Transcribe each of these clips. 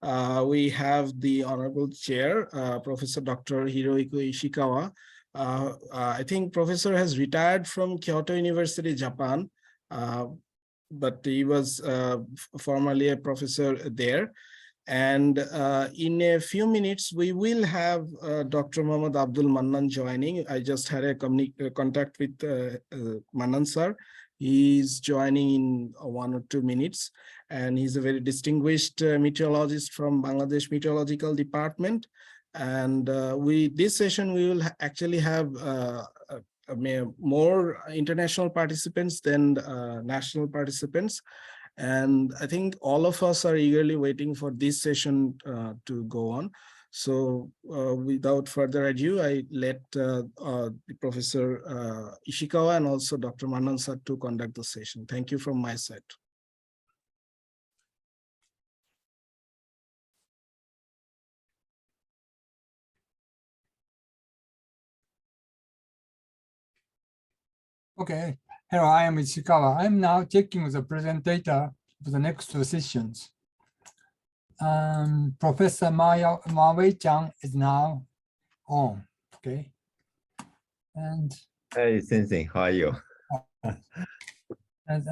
we have the Honorable Chair, Professor Dr. Hirohiko Ishikawa. I think Professor has retired from Kyoto University, Japan, but he was formerly a professor there. And in a few minutes, we will have Dr. Mohammad Abdul Mannan joining. I just had a contact with Mannan sir. He's joining in 1 or 2 minutes, and he's a very distinguished meteorologist from Bangladesh Meteorological Department. And this session, we will actually have more international participants than national participants. And I think all of us are eagerly waiting for this session to go on. So without further ado, I let Professor Ishikawa and also Dr. Mannan sir to conduct the session. Thank you from my side. Okay, hello, I am Ishikawa. I'm now checking the presenter for the next two sessions. Professor Mawei-chan is now on, okay? And hey, Sensei, how are you? and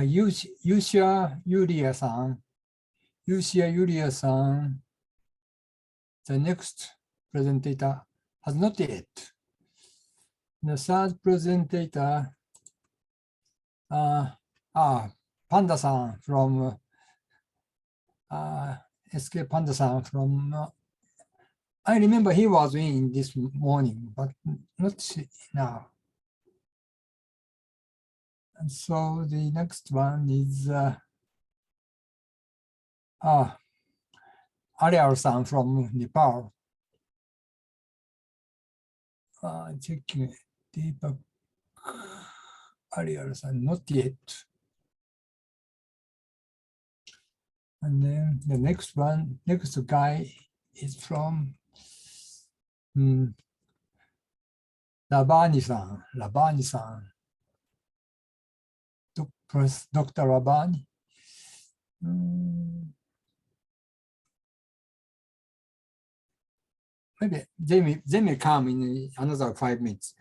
Yushia Yuria-san, the next presenter has not yet. The third presenter, Panda-san from SK Panda-san from, I remember he was in this morning, but not now. And so the next one is Ariel-san from Nepal. Checking Deepak Ariel-san, not yet. And then the next guy is from Labani-san, Dr. Labani. Maybe they may come in another 5 minutes.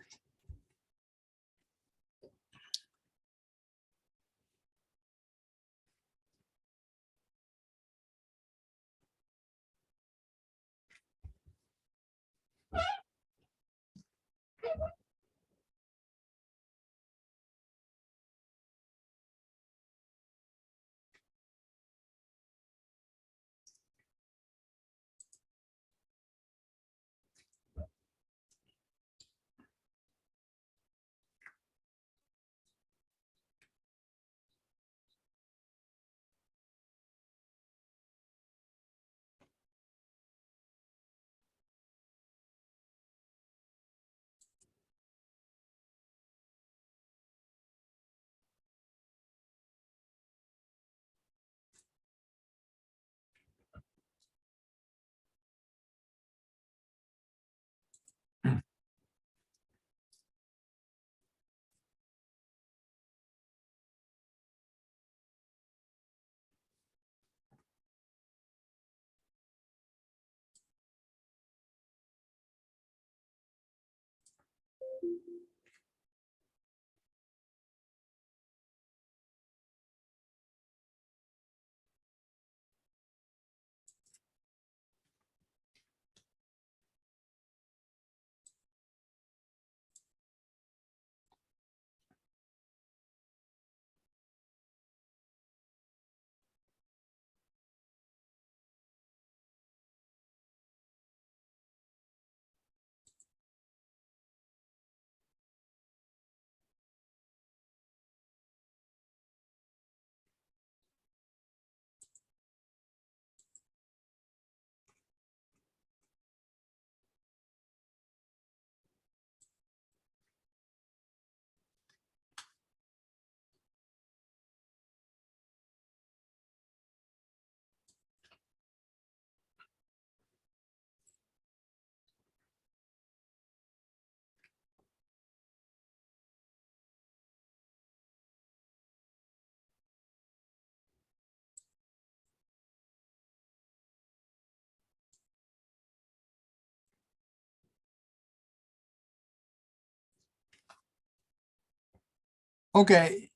Okay,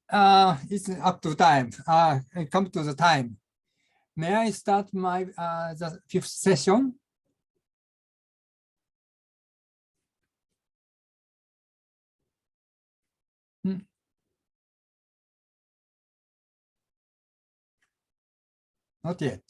it's up to time. It comes to the time. May I start my the fifth session? Not yet.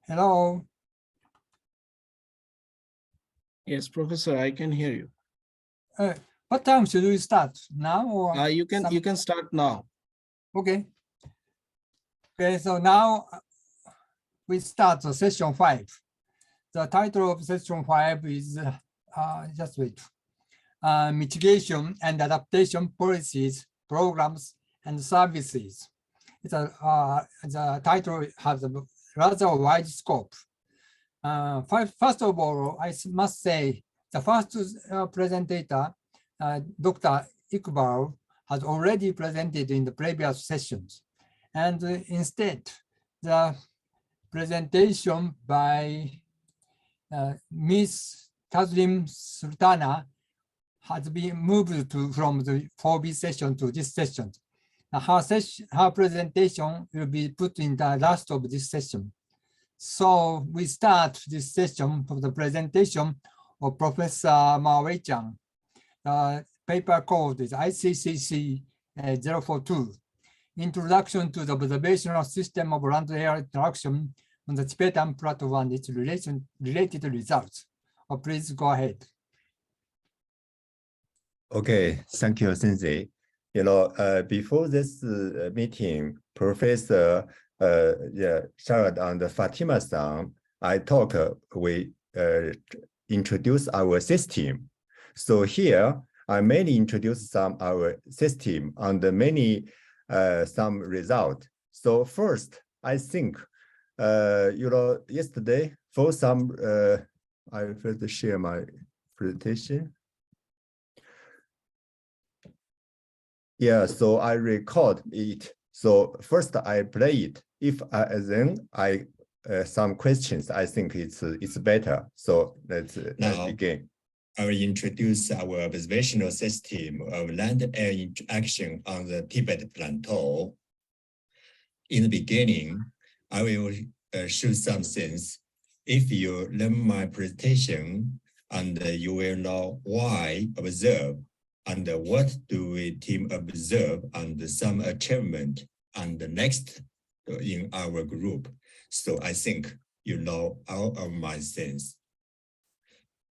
Hello. Yes, Professor, I can hear you. What time should we start? Now or You can start now. Okay. Okay, so now we start the session 5. The title of session 5 is just wait. Mitigation and adaptation policies, programs, and services. The title has a rather wide scope. First of all, I must say the first presenter, Dr. Iqbal, has already presented in the previous sessions. And instead, the presentation by Ms. Taslim Sultana has been moved from the 4B session to this session. Her presentation will be put in the last of this session. So we start this session from the presentation of Professor Mawei Chan. The paper code is ICCC 042, Introduction to the Observational System of Land-Air Interaction on the Tibetan Plateau and its related results. Please go ahead. Okay, thank you, Sensei. Before this meeting, Professor Sharad and Fatima-san, we introduce our system. So here, I mainly introduce our system and some result. So first, I think, yesterday for some, I first share my presentation. Yeah, so I record it. So first I play it. Then I some questions, I think it's better. So let's begin. I will introduce our observational system of land-air interaction on the Tibet Plateau. In the beginning, I will show some things. If you learn my presentation, and you will know why observe, and what do we team observe, and some achievement, and the next in our group. So I think you know all of my things.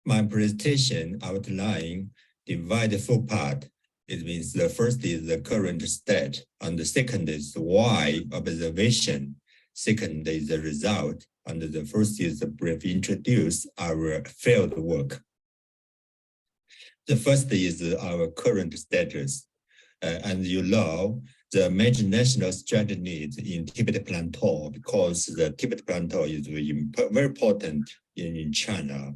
My presentation outline divide 4 parts. It means the first is the current state, and the second is why observation. Second is the result, and the first is the brief introduce our field work. The first is our current status. And you know, the major national strategy needs in Tibet Plateau, because the Tibet Plateau is very important in China.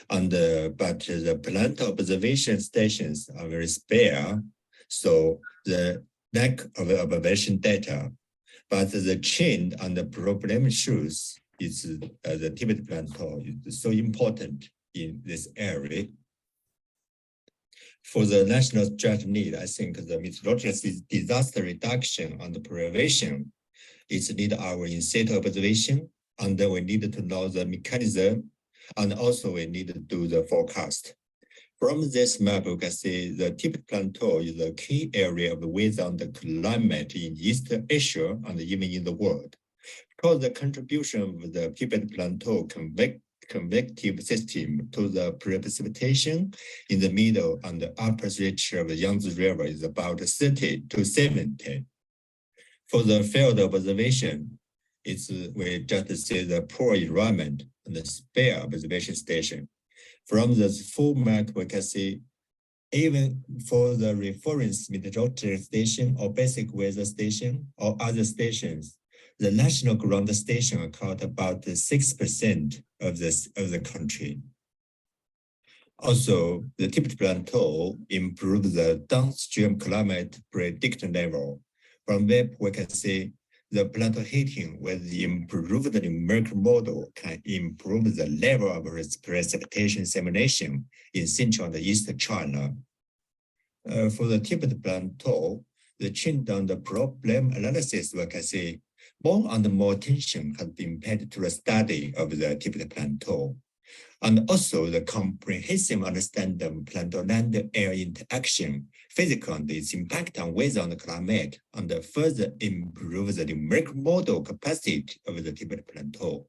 But the plateau observation stations are very spare. So the lack of observation data, but the change and the problem shows is the Tibet Plateau is so important in this area. For the national strategy need, I think the meteorological disaster reduction and prevention is need our in-situ observation, and then we need to know the mechanism, and also we need to do the forecast. From this map, you can see the Tibet Plateau is a key area of the weather and the climate in East Asia and even in the world. Because the contribution of the Tibet Plateau convective system to the precipitation in the middle and the upper stretch of the Yangtze River is about 30 to 70. For the field observation, we just see the poor environment and the spare observation station. From the full map, we can see even for the reference meteorological station or basic weather station or other stations, The national ground station account about 6% of the country. Also, the Tibet Plateau improves the downstream climate prediction level. From where we can see the plateau heating with the improved numerical model can improve the level of precipitation simulation in central and eastern China. For the Tibet Plateau, the change on the problem analysis, we can see more and more attention has been paid to the study of the Tibet Plateau. And also the comprehensive understanding of plateau land-air interaction, physical and its impact on weather and climate, and further improve the numerical model capacity of the Tibet Plateau.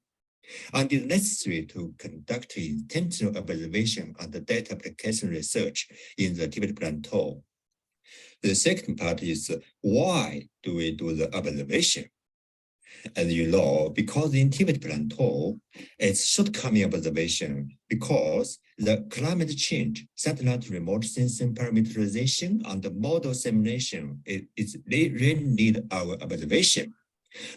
And it is necessary to conduct intentional observation and data application research in the Tibet Plateau. The second part is why do we do the observation? As you know, because in Tibet Plateau, it's shortcoming observation because the climate change, satellite remote sensing parameterization, and the model simulation, really need our observation.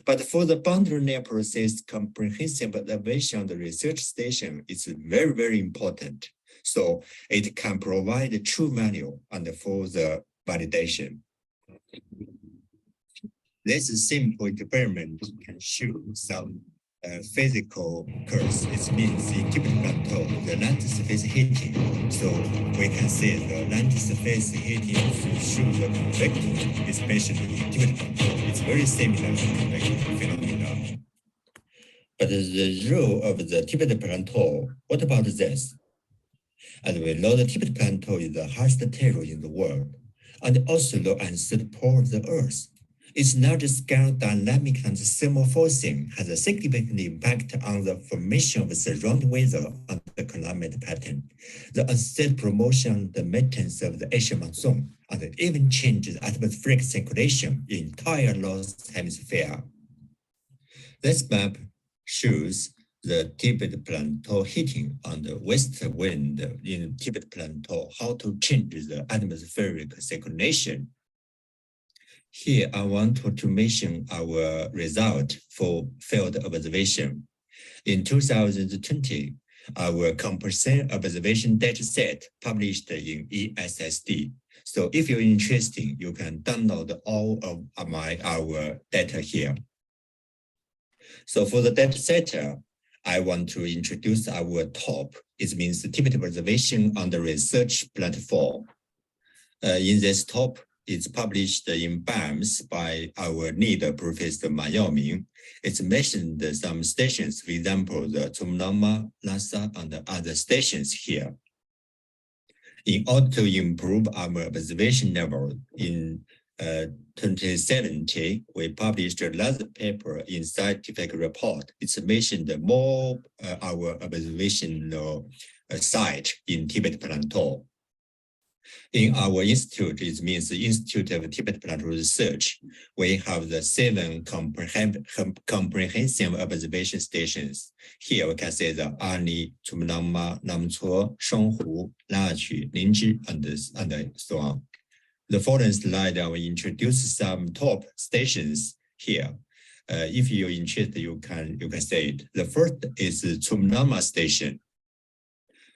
But for the boundary layer process, comprehensive observation on the research station is very, very important. So it can provide a true value and for the validation. This simple experiment can show some physical curves. It means in Tibet Plateau, the land surface heating. So we can see the land surface heating shows the convective, especially in Tibet Plateau. It's very similar to convective phenomena. But the role of the Tibet Plateau, what about this? As we know, the Tibet Plateau is the highest terrain in the world, and also the uncertain pole of the Earth. Its large scale dynamic and thermal forcing has a significant impact on the formation of the surrounding weather and the climate pattern. The unsteady promotion, the maintenance of the Asian monsoon, and even changes atmospheric circulation in entire North Hemisphere. This map shows the Tibet Plateau heating and the west wind in Tibet Plateau, how to change the atmospheric circulation. Here, I want to mention our result for field observation. In 2020, our comprehensive observation data set published in ESSD. So if you're interested, you can download all of our data here. So for the data set, I want to introduce our top. It means the Tibet observation on the research platform. In this top, it's published in BAMS by our leader, Professor Ma Yaoming. It's mentioned some stations, for example, the Chumlama, Lhasa, and other stations here. In order to improve our observation level, in 2017, we published another paper in scientific report. It's mentioned more our observational site in Tibet Plateau. In our institute, it means the Institute of Tibet Plateau Research, we have the 7 comprehensive observation stations. Here we can see the Ani, Chumlama, Namchuo, Shanghu, Lachi, Linzhi, and so on. The following slide, I will introduce some top stations here. If you're interested, you can say it. The first is the Chumlama station.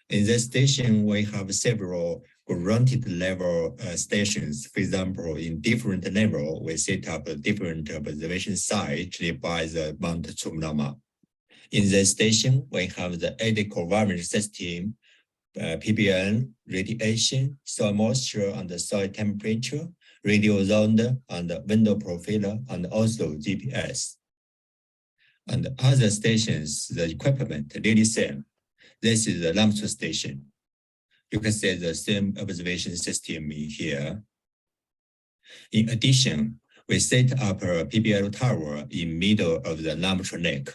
In this station, we have several granted level stations. For example, in different level, we set up a different observation site nearby the Mount Chumlama. In this station, we have the air environment system, PBN, radiation, soil moisture and the soil temperature, radio zone and window profiler, and also GPS. And other stations, the equipment really same. This is the Lamso station. You can see the same observation system in here. In addition, we set up a PBL tower in middle of the Lamso Lake.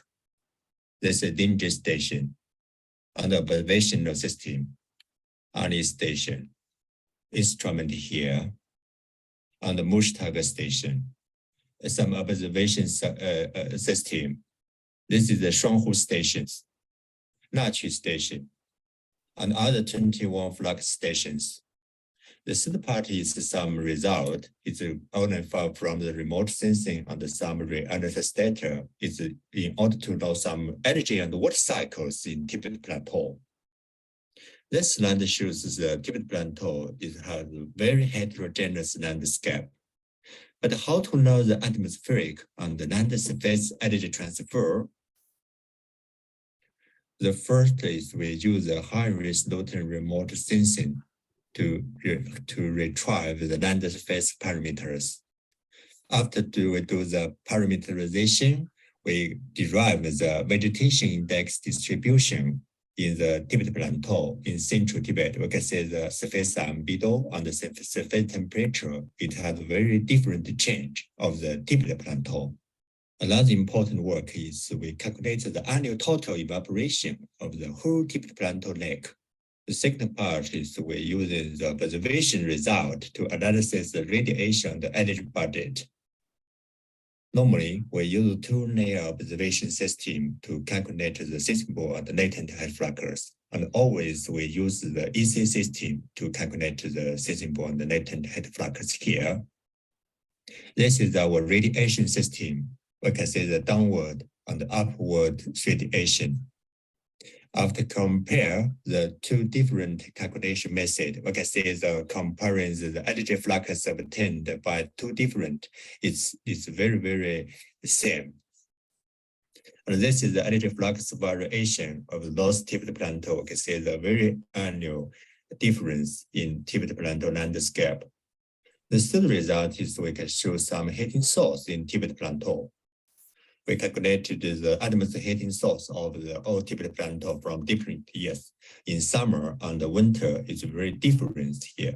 This is Linzhi station. And observational system, Ani station, instrument here, and the Mushtag station, some observation system. This is the Shanghu stations, Lachi station, and other 21 flag stations. The third part is some result. It's only from the remote sensing and some analysis data. It's in order to know some energy and water cycles in Tibet Plateau. This land shows the Tibet Plateau has a very heterogeneous landscape. But how to know the atmospheric and the land surface energy transfer? The first is we use a high-resolution remote sensing to retrieve the land surface parameters. After we do the parameterization, we derive the vegetation index distribution in the Tibet Plateau in central Tibet. We can say the surface albedo and the surface temperature, it has a very different change of the Tibet Plateau. Another important work is we calculate the annual total evaporation of the whole Tibet Plateau lake. The second part is we use the observation result to analyze the radiation and the energy budget. Normally, we use two-layer observation system to calculate the seismic and the latent head flux. And always we use the EC system to calculate the seismic and the latent head flux here. This is our radiation system. We can see the downward and upward radiation. After compare the two different calculation methods, we can see the comparing the energy flux obtained by two different, it's very, very same. And this is the energy flux variation of the North Tibet Plateau. We can see the very annual difference in Tibet Plateau landscape. The third result is we can show some heating source in Tibet Plateau. We calculated the atmospheric heating source of the old Tibet Plateau from different years. In summer and the winter, it's very different here.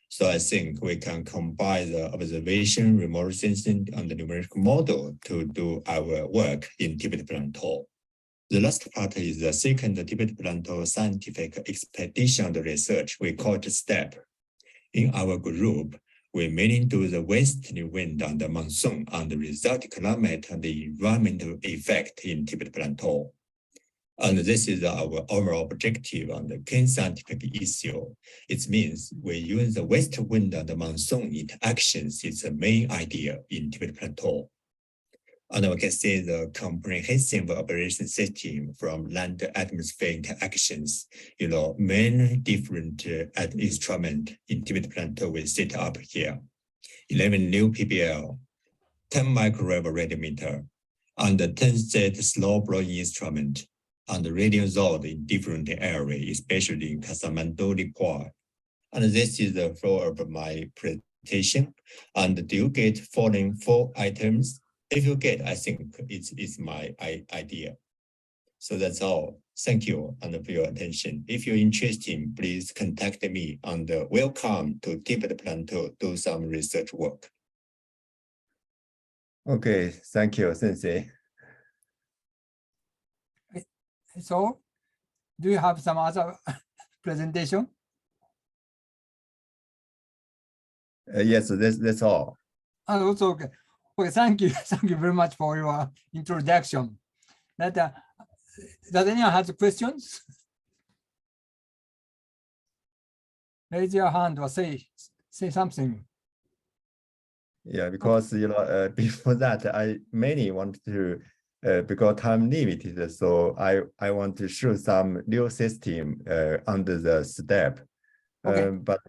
So I think we can combine the observation, remote sensing, and the numerical model to do our work in Tibet Plateau. The last part is the second Tibet Plateau scientific expedition and research. We call it STEP. In our group, we mainly do the westerly wind and the monsoon and the result climate and the environmental effect in Tibet Plateau. And this is our overall objective on the key scientific issue. It means we use the west wind and the monsoon interactions is the main idea in Tibet Plateau. And we can see the comprehensive operation system from land atmosphere interactions, many different instruments in Tibet Plateau we set up here. 11 new PBL, 10 microwave radiometer, and 10 set slow blowing instrument, and radio zone in different areas, especially in Kathmandu, Nepal. And this is the flow of my presentation. And do you get following 4 items? If you get, I think it's my idea. So that's all. Thank you and for your attention. If you're interested, please contact me and welcome to Tibet Plateau to do some research work. Okay, thank you, Sensei. So, do you have some other presentation? Yes, that's all. And also, okay. Okay, thank you. Thank you very much for your introduction. Does anyone have questions? Raise your hand or say something. Yeah, because before that, I mainly want to because time limited, so I want to show some new system under the STEP. Okay. But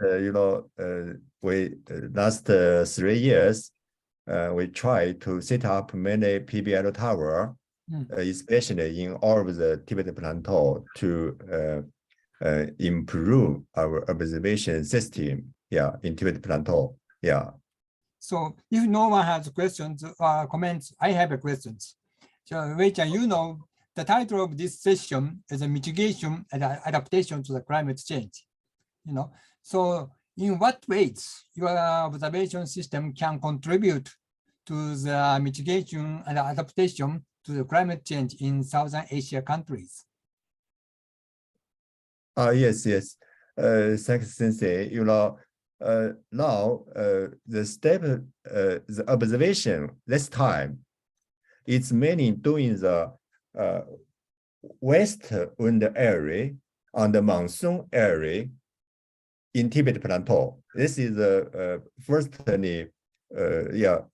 we last 3 years. We try to set up many PBL tower, especially in all of the Tibet Plateau to improve our observation system. Yeah, in Tibet Plateau. Yeah. So if no one has questions or comments, I have a questions. So Wei-chan, the title of this session is a mitigation and adaptation to the climate change. So in what ways your observation system can contribute to the mitigation and adaptation to the climate change in Southern Asia countries? Yes. Thanks, Sensei. Now the step, the observation this time, it's mainly doing the west wind area and the monsoon area. in Tibet Plateau. This is the firstly, how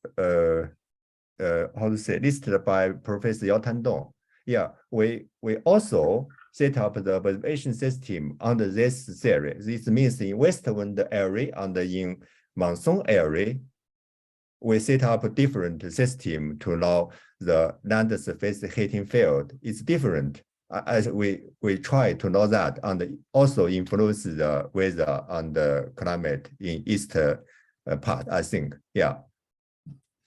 to say, listed by Professor Yao Tandong. Yeah, we also set up the observation system under this theory. This means in west wind area and in monsoon area, we set up a different system to know the land surface heating field. It's different. As we try to know that and also influence the weather and the climate in east part, I think. Yeah.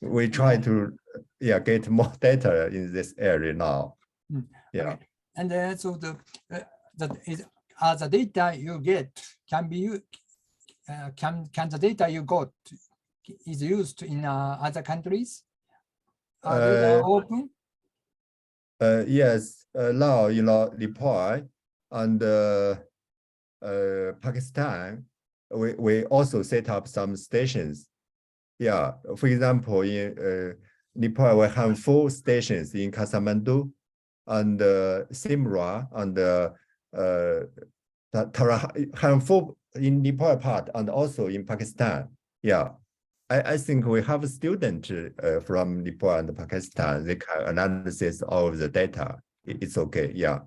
We try to get more data in this area now. Yeah. Okay. And so the data you get can be can the data you got is used in other countries? Are they open? Yes. Now Nepal and Pakistan, we also set up some stations. Yeah. For example, in Nepal, we have 4 stations in Kathmandu and Simla and have 4 in Nepal part and also in Pakistan. Yeah. I think we have a student from Nepal and Pakistan. They can analyze all of the data. It's okay. Yeah.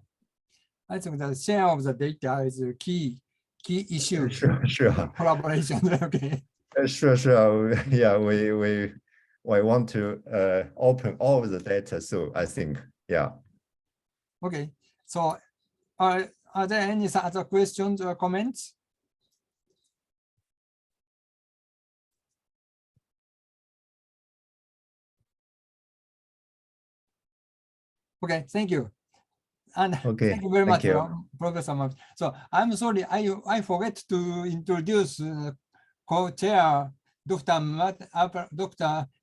I think the share of the data is a key issue. Sure. Collaboration. Okay. Sure. Yeah, we want to open all of the data. So I think, yeah. Okay. So are there any other questions or comments? Okay, thank you. And Okay, thank you very much, you. Professor Mark. So I'm sorry, I forget to introduce co-chair Dr.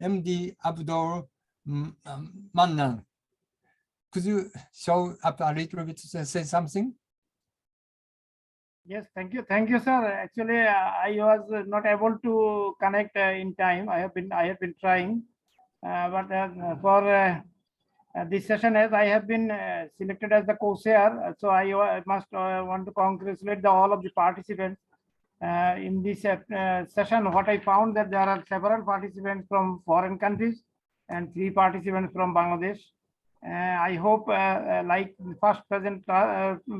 MD Abdul Mannan. Could you show up a little bit to say something? Yes, thank you, sir. Actually, I was not able to connect in time. I have been trying, but for this session, as I have been selected as the co-chair, so I must want to congratulate all of the participants in this session. What I found that there are several participants from foreign countries and 3 participants from Bangladesh. I hope, like the first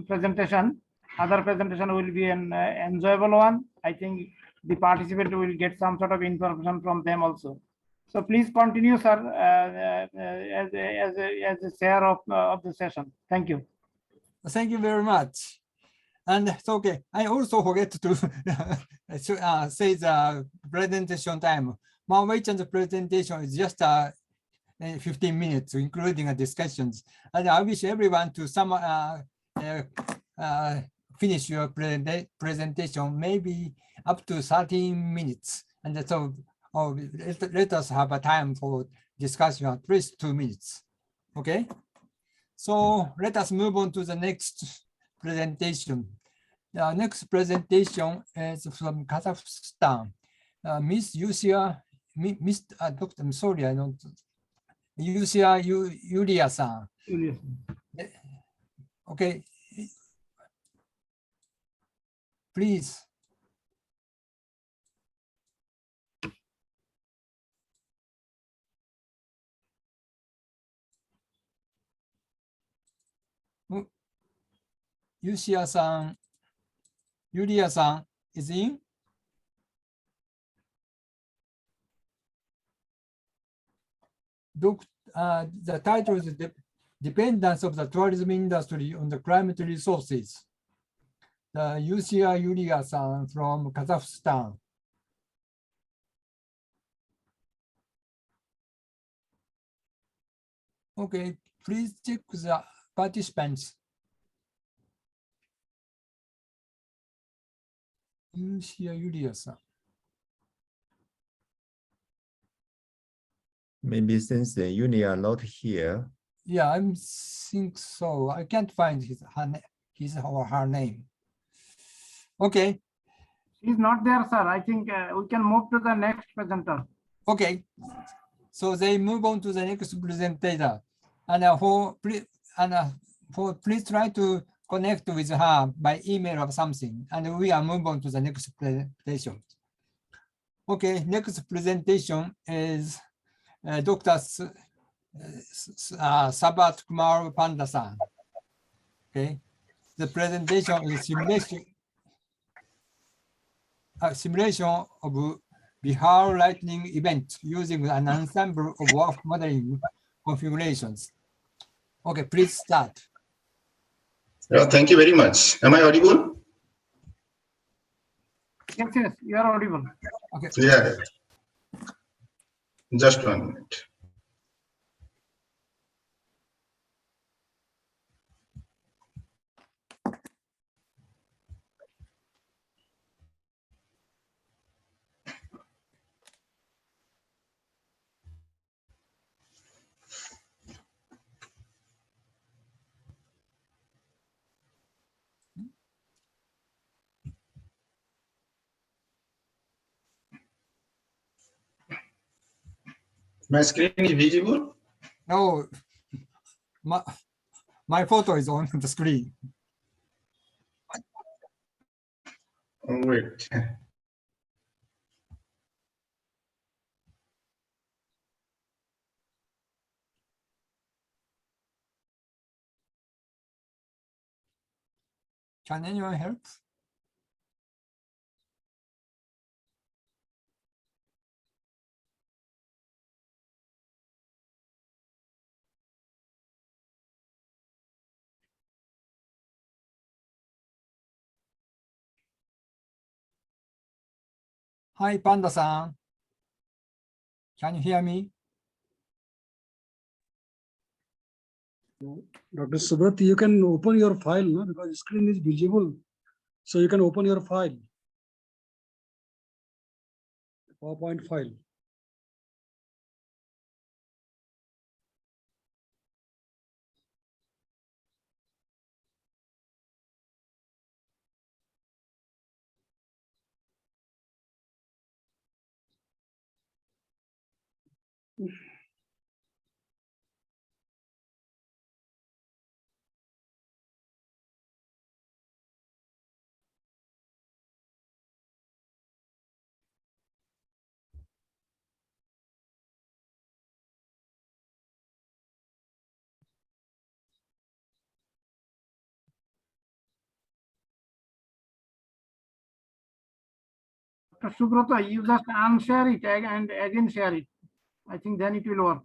presentation, other presentation will be an enjoyable one. I think the participant will get some sort of information from them also. So please continue, sir, as a chair of the session. Thank you. Thank you very much. And it's okay. I also forget to say the presentation time. My Wei-chan's presentation is just 15 minutes, including discussions. And I wish everyone to finish your presentation, maybe up to 13 minutes. And so let us have a time for discussion, at least 2 minutes. Okay. So let us move on to the next presentation. The next presentation is from Kazakhstan. Miss Yusia, Dr. I'm sorry, I don't. Yusia Yulia-san. Okay. Please. Yulia-san is in. The title is Dependence of the Tourism Industry on the Climate Resources. The Yulia-san from Kazakhstan. Okay, please check the participants. Yulia-san. Maybe since Yulia are not here. Yeah, I think so. I can't find his or her name. Okay. He's not there, sir. I think we can move to the next presenter. Okay. So they move on to the next presenter. And please try to connect with her by email or something, and we are move on to the next presentation. Okay, next presentation is Dr. Sabat Kumar Pandasan. Okay, the presentation is simulation of Bihar lightning event using an ensemble of WRF modeling configurations. Okay, please start. Yeah, thank you very much. Am I audible? Yes, yes, you are audible. Okay. Yeah. Just 1 minute. My screen is visible? No, my photo is on the screen. Oh, wait. Can anyone help? Hi, Panda-san. Can you hear me? Dr. Subrat, you can open your file, no? Because the screen is visible. So you can open your file, PowerPoint file. Dr. Subrata, you just unshare it and again share it. I think then it will work.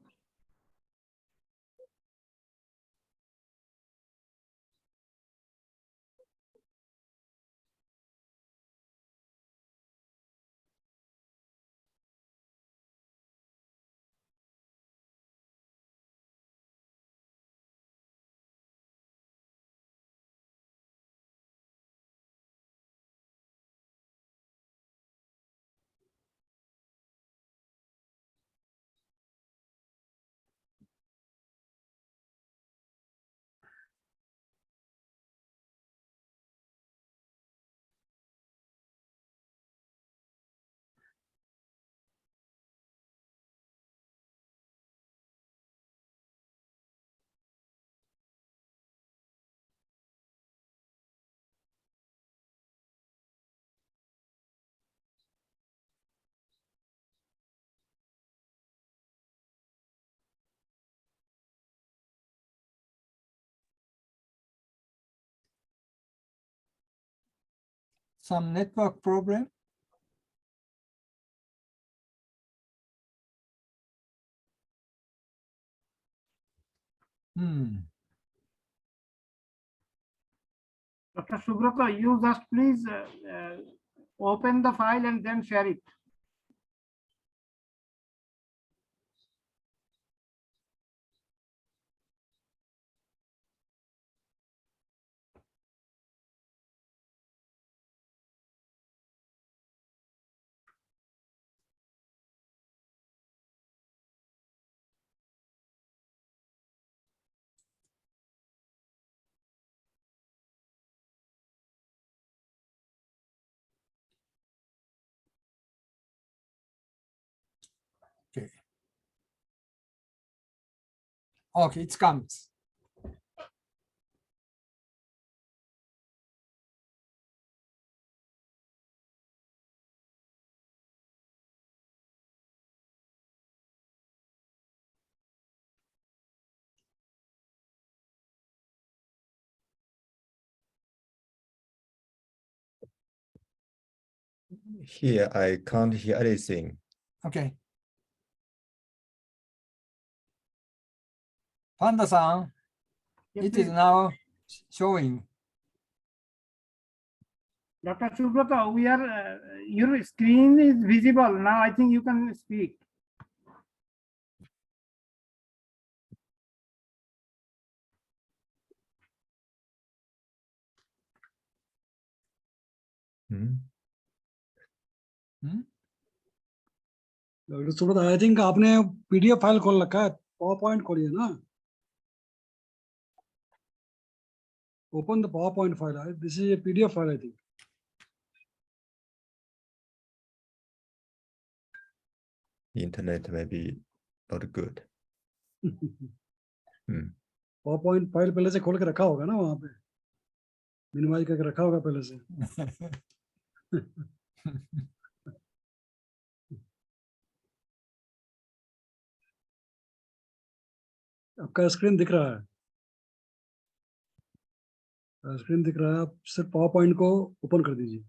Some network problem? Dr. Subrata, you just please open the file and then share it. Okay. Okay, it comes. Here, I can't hear anything. Okay. Panda-san, Yes, it is please. now showing. Dr. Subrata, we are, your screen is visible. Now I think you can speak. Hmm? Doctor Subrata I think आपने PDF file खोल रखा है PowerPoint खोलिए ना open the PowerPoint file this is a PDF file I think Internet may be not good. PowerPoint file पहले से खोल के रखा होगा ना वहां पे मिनिमाइज करके रखा होगा पहले से आपका स्क्रीन दिख रहा है स्क्रीन दिख रहा है आप सिर्फ पावर पॉइंट को ओपन कर दीजिए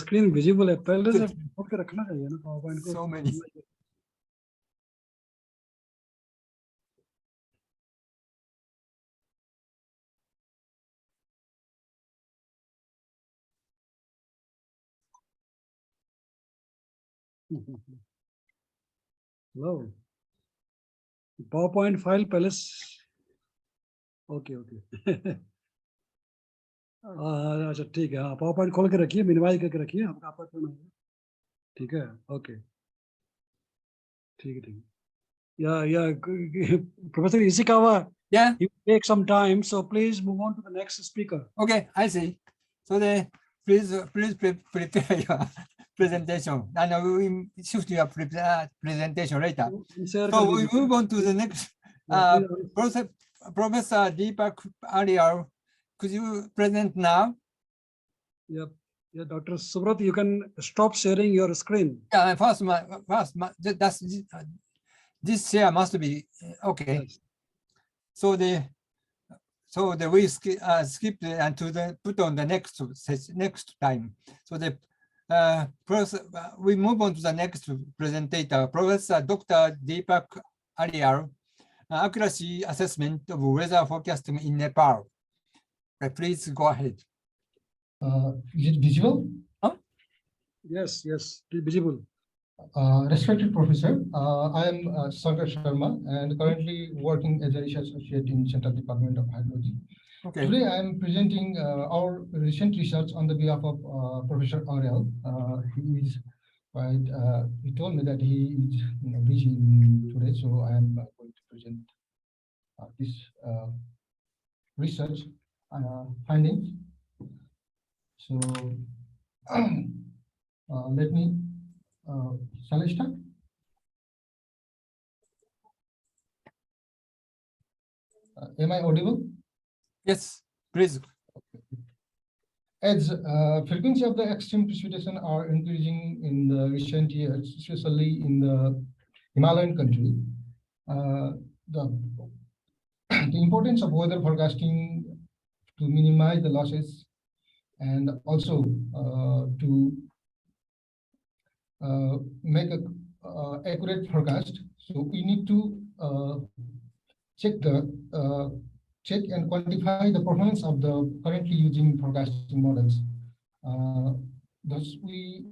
स्क्रीन विजिबल है पहले से खोल के रखना चाहिए ना पावर पॉइंट को So many. Hello power point file पहले ओके ओके अच्छा ठीक है हाँ पावर पॉइंट खोल के रखिए मिनिमाइज करके रखिए आपका आपका ठीक है ओके ठीक है ठीक है या professor Ishikawa Yeah. you take some time so please move on to the next speaker Okay, I see. So then, please prepare your presentation, and we shift your presentation later. share So कर we दीजिए move on to the next. please, Professor Deepak Ariyar, could you present now? yeah Dr. Subrat you can stop sharing your screen Yeah, this share must be okay. yes. So the we skip and to the put on the next time. So the we move on to the next presenter, Professor Dr. Deepak Ariyar, accuracy assessment of weather forecasting in Nepal. Please go ahead. Is it visual? yes it is visible Respected professor, I am Sankar Sharma and currently working as a research associate in Central Department of Hydrology. Okay. Today I am presenting our recent research on the behalf of Professor Aurel. He is quite, he told me that he is busy today, so I am going to present this research findings. So let me shall I start? Am I audible? Yes, please. As frequency of the extreme precipitation are increasing in the recent years, especially in the Himalayan country, the importance of weather forecasting to minimize the losses and also to make a accurate forecast. So we need to check and quantify the performance of the currently using forecasting models. Thus, we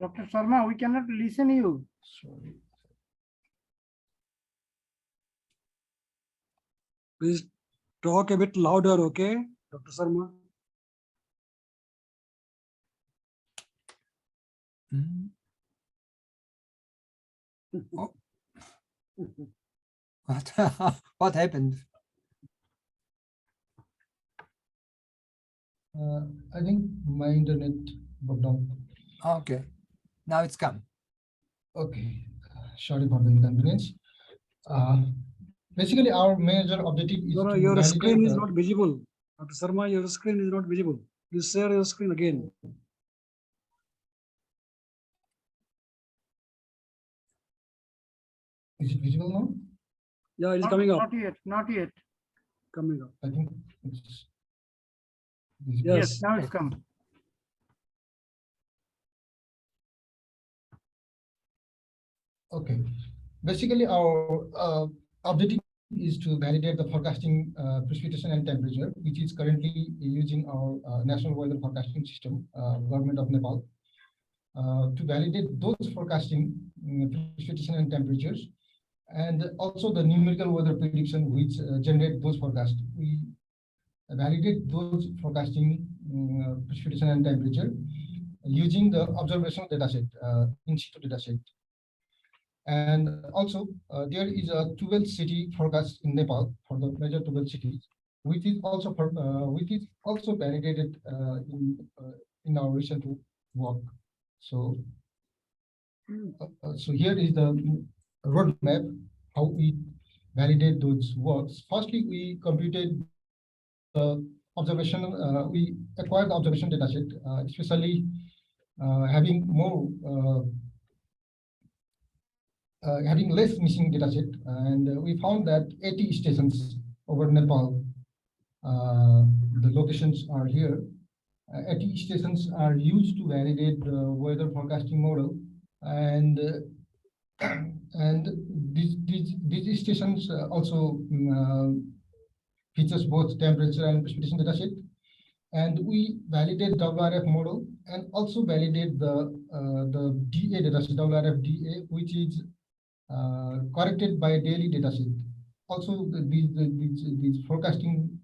Dr. Sharma, we cannot listen you. sorry. please talk a bit louder okay Dr. Sharma Oh. What happened? I think my internet broke down. Okay, now it's come. Okay, sorry for the inconvenience. basically our major objective is to Your validate screen is the- not visible. Dr. Sharma, your screen is not visible. Please share your screen again. Is it visible now? Yeah, it is Not, coming up. not yet, not yet. Coming up. I think it's Yes. Yes, now it's come. okay. Basically, our objective is to validate the forecasting precipitation and temperature, which is currently using our national weather forecasting system, government of Nepal, to validate those forecasting precipitation and temperatures, and also the numerical weather prediction which generate those forecasts. We validate those forecasting precipitation and temperature using the observational dataset, in situ dataset. And also, there is a 12 city forecast in Nepal for the major 12 cities, which is also validated in our recent work. So, so here is the roadmap how we validate those works. Firstly, we computed observation. We acquired the observation dataset, especially having more. Having less missing dataset, and we found that 80 stations over Nepal, the locations are here. 80 stations are used to validate the weather forecasting model, and these stations also features both temperature and precipitation dataset. And we validate WRF model and also validate the DA dataset, WRF DA, which is corrected by daily dataset. Also, these forecasting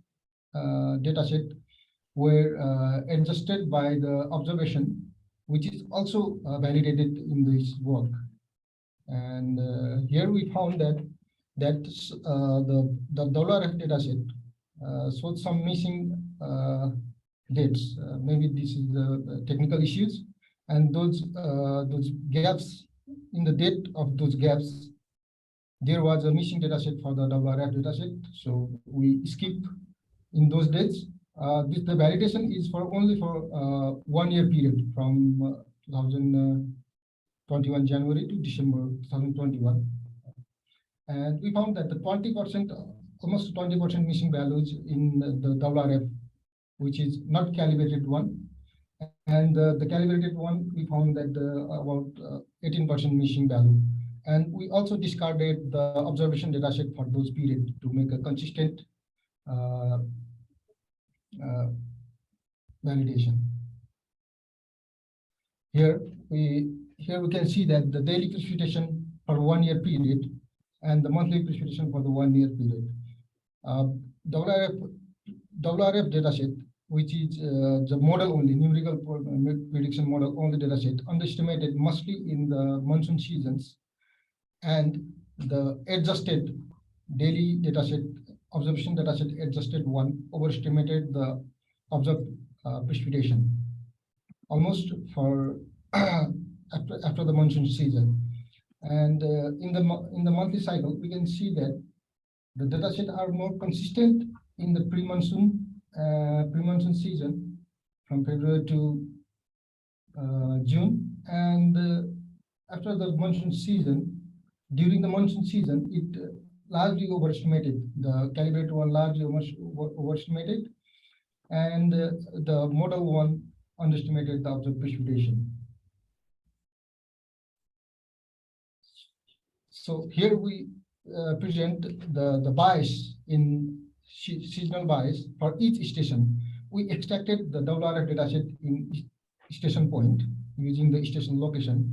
dataset were adjusted by the observation, which is also validated in this work. And here we found that the WRF dataset showed some missing dates. Maybe this is the technical issues, and those gaps in the date of those gaps, there was a missing dataset for the WRF dataset, so we skip in those dates. The validation is only for 1 year period from 2021 January to December 2021, and we found that the 20%, almost 20% missing values in the WRF, which is not calibrated one. And the calibrated one, we found that about 18% missing value. And we also discarded the observation dataset for those periods to make a consistent validation. Here we can see that the daily precipitation for 1 year period and the monthly precipitation for the 1 year period. WRF dataset, which is the model only, numerical prediction model only dataset, underestimated mostly in the monsoon seasons, and the adjusted daily dataset, observation dataset adjusted one, overestimated the observed precipitation almost for after the monsoon season. And in the monthly cycle, we can see that the dataset are more consistent in the pre-monsoon season from February to June, and after the monsoon season, during the monsoon season, it largely overestimated. The calibrated one largely overestimated, and the model one underestimated the observed precipitation. So here we present the bias in seasonal bias for each station. We extracted the WRF dataset in station point using the station location,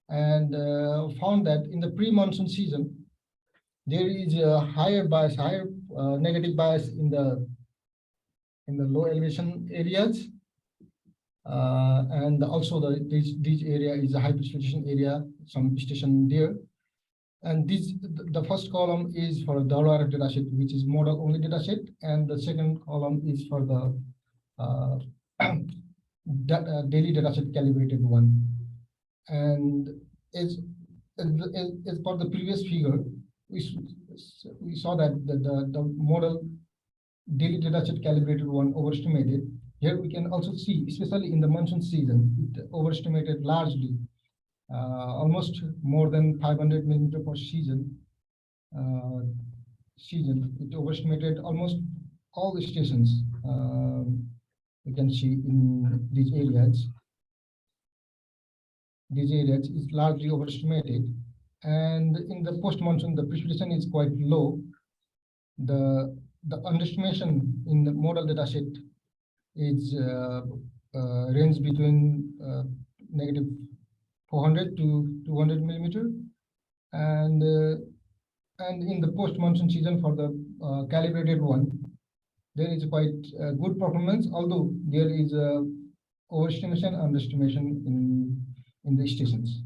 and found that in the pre-monsoon season, there is a higher bias, negative bias in the low elevation areas, and also this area is a high precipitation area, some station there. And the first column is for the WRF dataset, which is model only dataset, and the second column is for the daily dataset calibrated one. And as for the previous figure, we saw that the model daily dataset calibrated one overestimated. Here we can also see, especially in the monsoon season, it overestimated largely, almost more than 500 millimeter per season. It overestimated almost all the stations. You can see in these areas. These areas is largely overestimated, and in the post-monsoon, the precipitation is quite low. The underestimation in the model dataset is range between negative 400 to 200 millimeter, and in the post-monsoon season for the calibrated one, there is quite good performance, although there is overestimation, underestimation in the stations.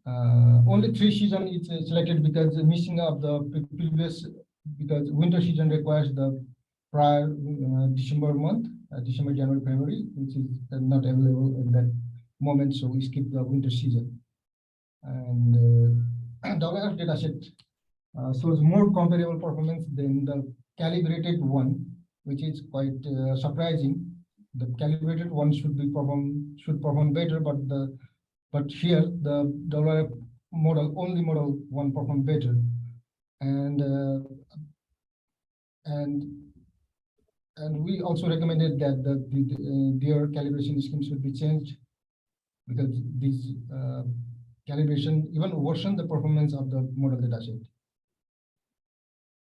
Only 3 seasons is selected because the missing of the previous, because winter season requires the prior December month, December, January, February, which is not available at that moment, so we skip the winter season. And WRF dataset shows more comparable performance than the calibrated one, which is quite surprising. The calibrated one should perform better, but here the WRF model, only model one performed better, and we also recommended that their calibration scheme should be changed, because this calibration even worsened the performance of the model dataset.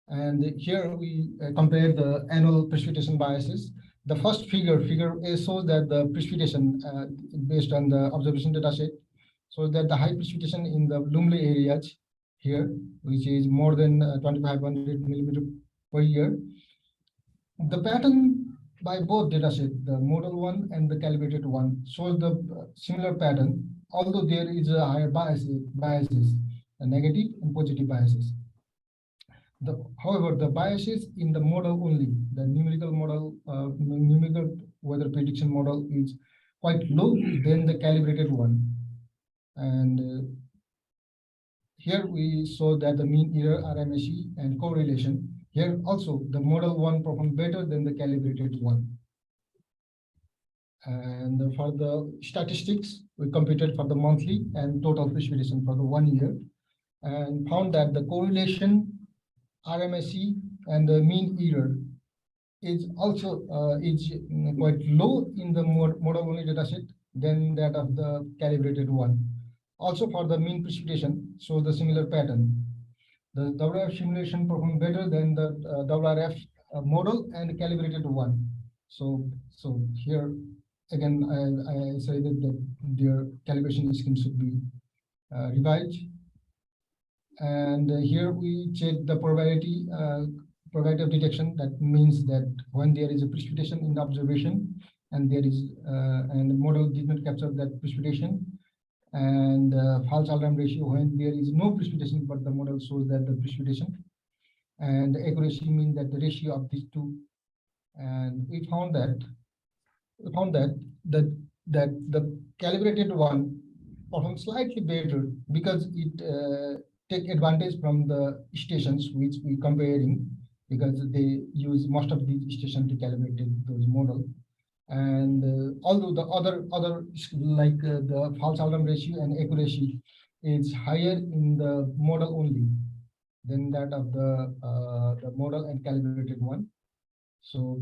And here we compare the annual precipitation biases. The first figure A shows that the precipitation based on the observation dataset, so that the high precipitation in the Lumley areas here, which is more than 2,500 millimeter per year. The pattern by both dataset, the model one and the calibrated one, shows the similar pattern, although there is a higher biases, negative and positive biases. However, the biases in the model only, the numerical model, numerical weather prediction model is quite low than the calibrated one. And here we saw that the mean error, RMSE, and correlation. Here also the model one performed better than the calibrated one. And for the statistics, we computed for the monthly and total precipitation for the 1 year, and found that the correlation, RMSE, and the mean error is also quite low in the model only dataset than that of the calibrated one. Also for the mean precipitation shows the similar pattern. The WRF simulation performed better than the WRF model and calibrated one. So here again, I say that their calibration scheme should be revised. And here we check the probability of detection. That means that when there is a precipitation in the observation, and there is and the model did not capture that precipitation, and false alarm ratio when there is no precipitation but the model shows that the precipitation, and the accuracy means that the ratio of these two. And we found that the calibrated one performs slightly better because it take advantage from the stations which we comparing, because they use most of these stations to calibrate those model. And although the other like the false alarm ratio and accuracy is higher in the model only than that of the model and calibrated one. So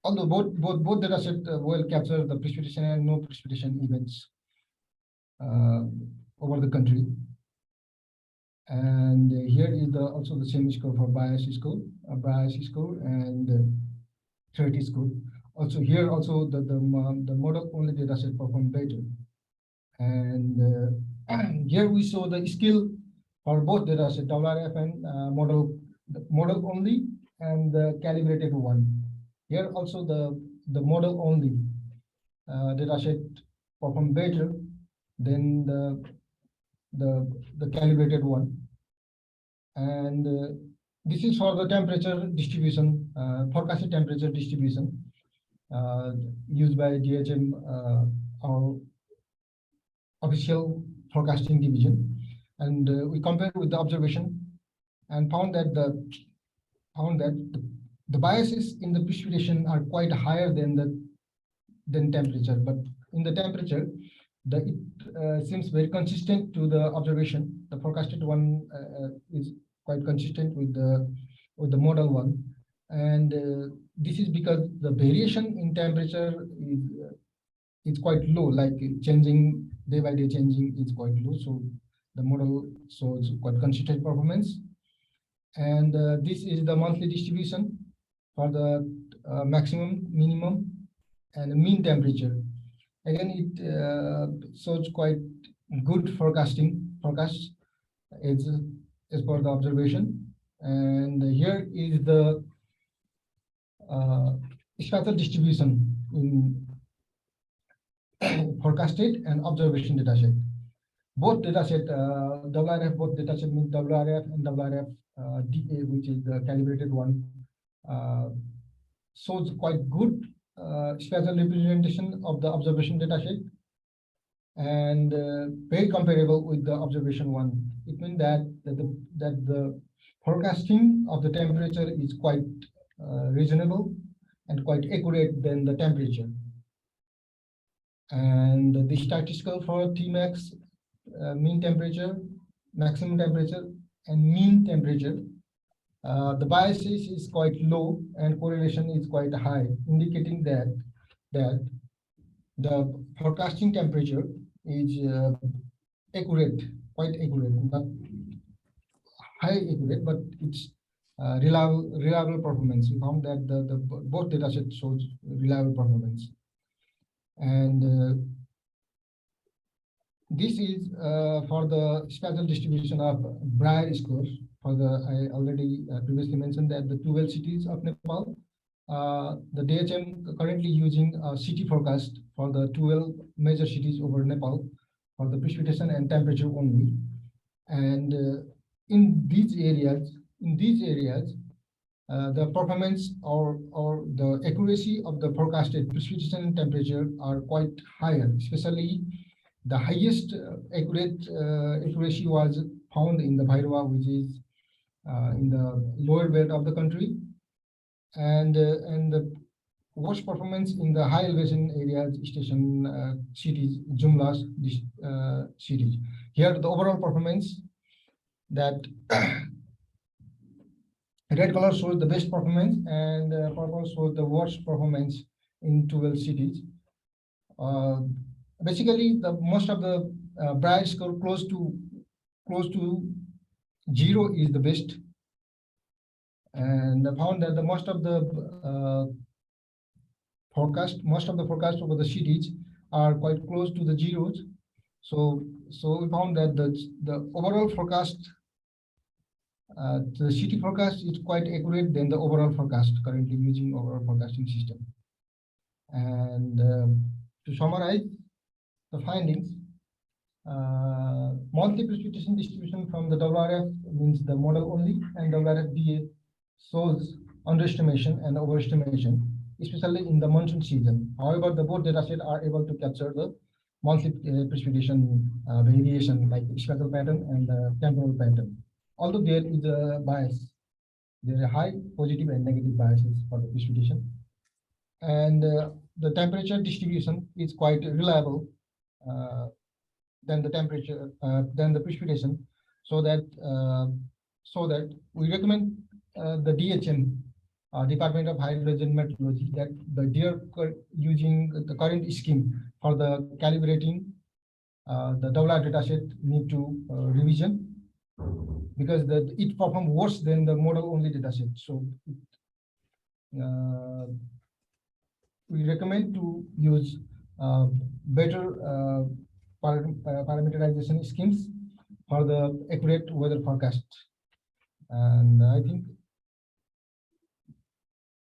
although both data set will capture the precipitation and no precipitation events over the country. And here is also the same score for bias score, and threat score. Also here also the model only data set performed better. And here we saw the skill for both data set, WRF and model only and the calibrated one. Here also the model only data set performed better than the calibrated one. And this is for the temperature distribution, forecasted temperature distribution used by DHM, our official forecasting division. and we compared with the observation and found that the biases in the precipitation are quite higher than temperature. But in the temperature, it seems very consistent to the observation. The forecasted one is quite consistent with the model one, and this is because the variation in temperature is quite low, like changing day by day, changing is quite low. So the model shows quite consistent performance. And this is the monthly distribution for the maximum, minimum, and mean temperature. Again, it shows quite good forecast as per the observation. And here is the spatial distribution in forecasted and observation dataset. Both dataset, WRF, both dataset means WRF and WRF DA, which is the calibrated one, shows quite good spatial representation of the observation dataset, and very comparable with the observation one. It means that the forecasting of the temperature is quite reasonable and quite accurate than the temperature. And the statistical for Tmax, mean temperature, maximum temperature, and mean temperature, the biases is quite low and correlation is quite high, indicating that the forecasting temperature is accurate, quite accurate, not high accurate, but it's reliable performance. We found that the both data sets shows reliable performance. And this is for the spatial distribution of Brier scores. For I already previously mentioned that the 12 cities of Nepal, the DHM currently using a city forecast for the 12 major cities over Nepal for the precipitation and temperature only. And in these areas, the performance or the accuracy of the forecasted precipitation and temperature are quite higher. Especially the highest accuracy was found in the Bhairava, which is in the lower belt of the country, and the worst performance in the high elevation areas, station cities, Jumlas cities. Here the overall performance, that red color shows the best performance and purple shows the worst performance in 12 cities. Basically, the most of the Brier score close to 0 is the best, and I found that the most of the forecast over the cities are quite close to the zeros. So we found that the overall forecast, the city forecast is quite accurate than the overall forecast currently using overall forecasting system. And to summarize the findings, monthly precipitation distribution from the WRF means the model only, and WRF DA shows underestimation and overestimation, especially in the monsoon season. However, the both datasets are able to capture the monthly precipitation variation, like spatial pattern and temporal pattern. Although there is a bias, there are high positive and negative biases for the precipitation, and the temperature distribution is quite reliable than the temperature than the precipitation, so that we recommend the DHM, Department of Hydrology and Meteorology, that the using the current scheme for the calibrating the WR dataset need to revision, because it performs worse than the model only dataset. So we recommend to use better parameterization schemes for the accurate weather forecast. And I think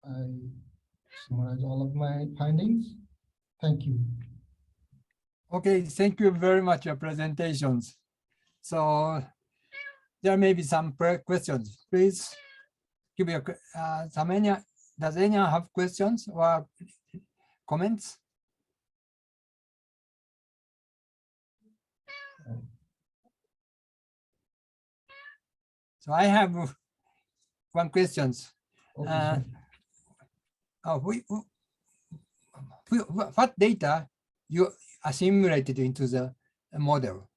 I summarize all of my findings. Thank you. Okay, thank you very much for your presentations. So there may be some questions. Please give your does anyone have questions or comments? So I have one questions. Okay, Uh, sir. What data you assimilated into the model?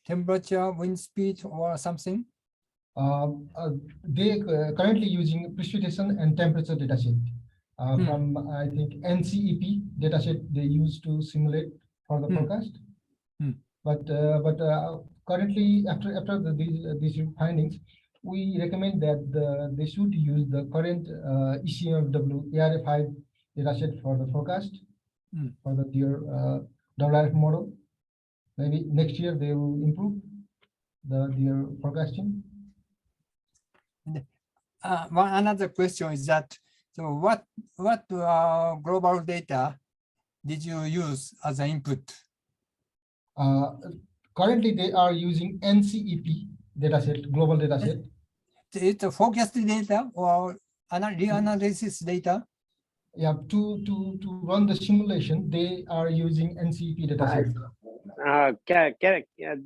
Temperature, wind speed, or something? They currently using precipitation and temperature dataset from I think NCEP dataset they use to simulate for the forecast. But currently after these findings, we recommend that they should use the current ECMFW ARA5 dataset for the forecast for their WRF model. Maybe next year they will improve their forecasting. Another question is that, so what global data did you use as an input? Currently, they are using NCEP dataset, global dataset. It's a forecast data or reanalysis data? Yeah, to run the simulation, they are using NCEP dataset.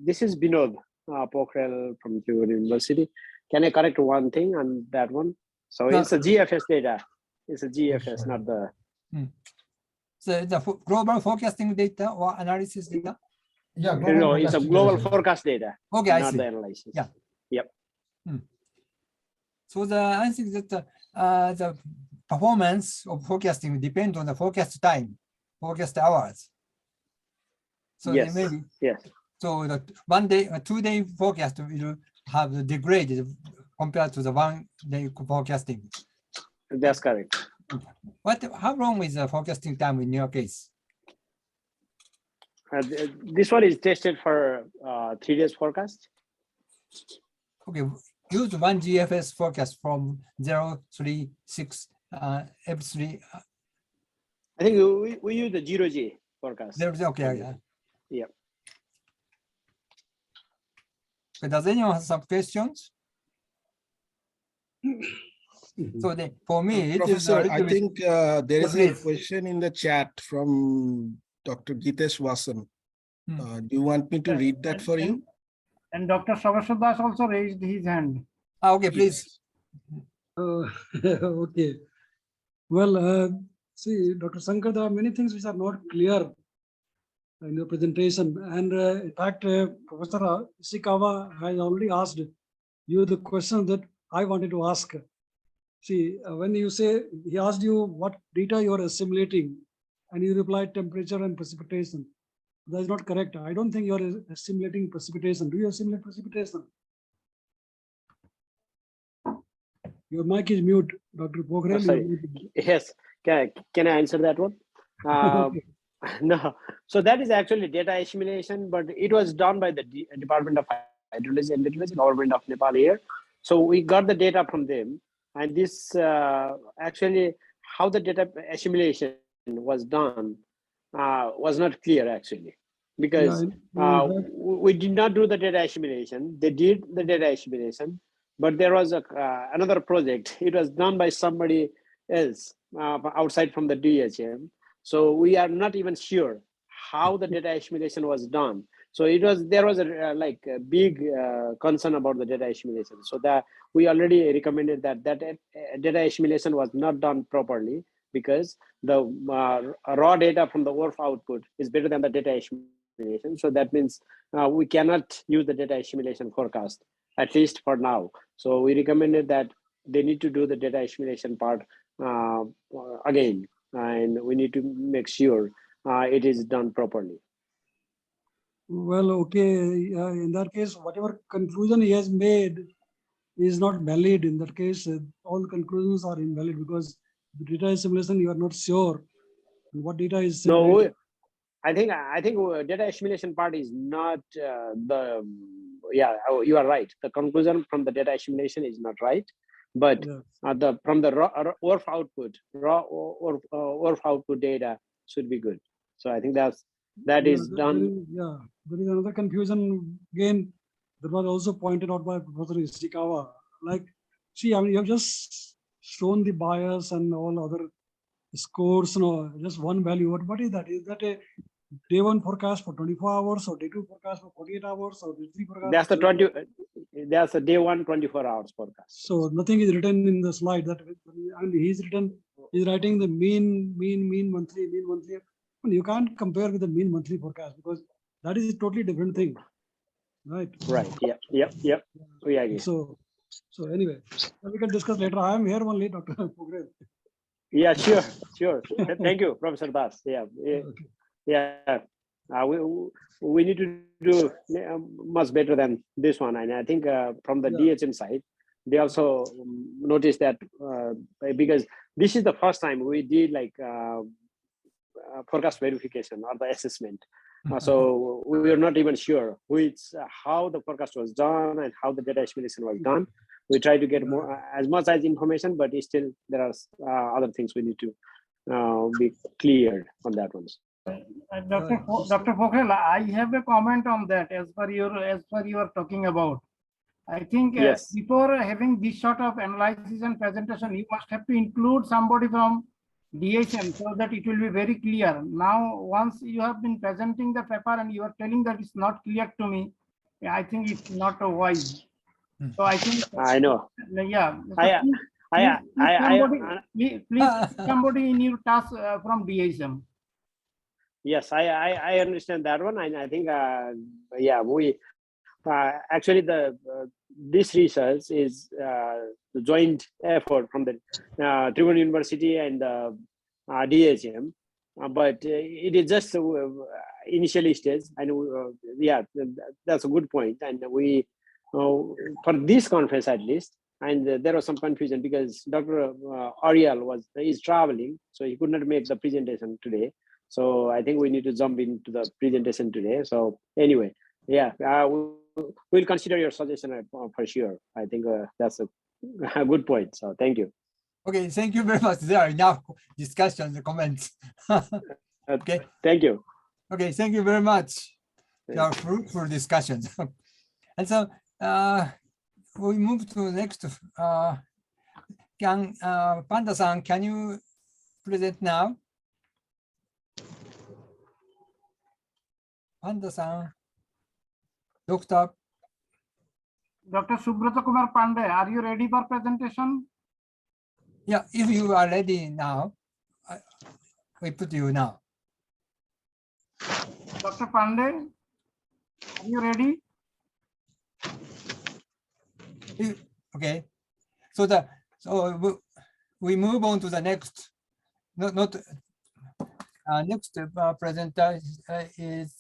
This is Binod Pokhrel from your university. Can I correct one thing on that one? So it's a GFS data. It's a GFS, not the. So the global forecasting data or analysis data? Yeah, No, it's a global forecast data. Okay, I not see. the analysis. Yeah. Yep. So I think that the performance of forecasting depends on the forecast time, forecast hours. So yes. maybe Yes. so the 1 day, 2 day forecast will have degraded compared to the 1 day forecasting. That's correct. How long is the forecasting time in your case? This one is tested for 3 days forecast. Okay, use 1 GFS forecast from 0, 3, 6, F3. I think we use the 0G forecast. Okay, yeah. Yeah. Okay, does anyone have some questions? So for me, it is Professor, I think there is a please. question in the chat from Dr. Gitesh Wasan. Do you want me to read that for you? And Dr. Savasya Das also raised his hand. Okay, please. Okay. Well, see, Dr. Sankar, there are many things which are not clear in your presentation. And in fact, Professor Ishikawa has already asked you the question that I wanted to ask. See, when you say, he asked you what data you are assimilating, and you replied temperature and precipitation. That is not correct. I don't think you are assimilating precipitation. Do you assimilate precipitation? Your mic is mute, Dr. Pokhrel. Sorry. Yes. Can I answer that one? Okay. No. So that is actually data assimilation, but it was done by the Department of Hydrology and Meteorology, Government of Nepal here. So we got the data from them, and this actually how the data assimilation was done was not clear actually, because we did not do the data assimilation. They did the data assimilation, but there was another project. It was done by somebody else outside from the DHM. So we are not even sure how the data assimilation was done. So there was a big concern about the data assimilation. So that we already recommended that data assimilation was not done properly, because the raw data from the WRF output is better than the data assimilation. So that means we cannot use the data assimilation forecast, at least for now. So we recommended that they need to do the data assimilation part again, and we need to make sure it is done properly. Well, okay. In that case, whatever conclusion he has made is not valid. In that case, all conclusions are invalid, because the data assimilation, you are not sure what data is. No, I think data assimilation part is not you are right. The conclusion from the data assimilation is not right, but from the raw WRF output, WRF output data should be good. So I think that is done. There is another confusion again that was also pointed out by Professor Ishikawa. Like, see, I mean, you have just shown the bias and all other scores, just one value. What is that? Is that a day 1 forecast for 24 hours or day 2 forecast for 48 hours or day 3 forecast? That's the that's the day 1 24 hours forecast. So nothing is written in the slide that, and he's writing the mean monthly. You can't compare with the mean monthly forecast because that is a totally different thing, right? Right. Yep. We agree. So anyway, we can discuss later. I am here only, Dr. Pogre. Yeah, sure. Thank you, Professor Das. Yeah. Okay. Yeah. We need to do much better than this one. And I think from the DHM side, they also noticed that because this is the first time we did like forecast verification or the assessment. So we are not even sure how the forecast was done and how the data assimilation was done. We try to get more as much as information, but still there are other things we need to be cleared on that one. Dr. Pokhrel, I have a comment on that as per you are talking about. I think Yes. Before having this sort of analysis and presentation, you must have to include somebody from DHM so that it will be very clear. Now, once you have been presenting the paper and you are telling that it's not clear to me, I think it's not wise. So I think I know. Yeah. Please somebody in your task from DHM. Yes, I understand that one, and I think we actually this research is the joint effort from the Tribhuvan University and DHM, but it is just initially stage, and that's a good point. And we for this conference at least, and there was some confusion because Dr. Ariel is traveling, so he could not make the presentation today. So I think we need to jump into the presentation today. So anyway, we'll consider your suggestion for sure. I think that's a good point. So thank you. Okay, thank you very much. There are enough discussions and comments. Okay. Thank you. Okay, thank you very much. There are fruitful discussions. And so we move to the next. Panda-san, can you present now? Panda-san, Dr. Subrata Kumar Pandey, are you ready for presentation? Yeah, if you are ready now, we put you now. Dr. Pandey, are you ready? Okay, so we move on to the next. Next presenter is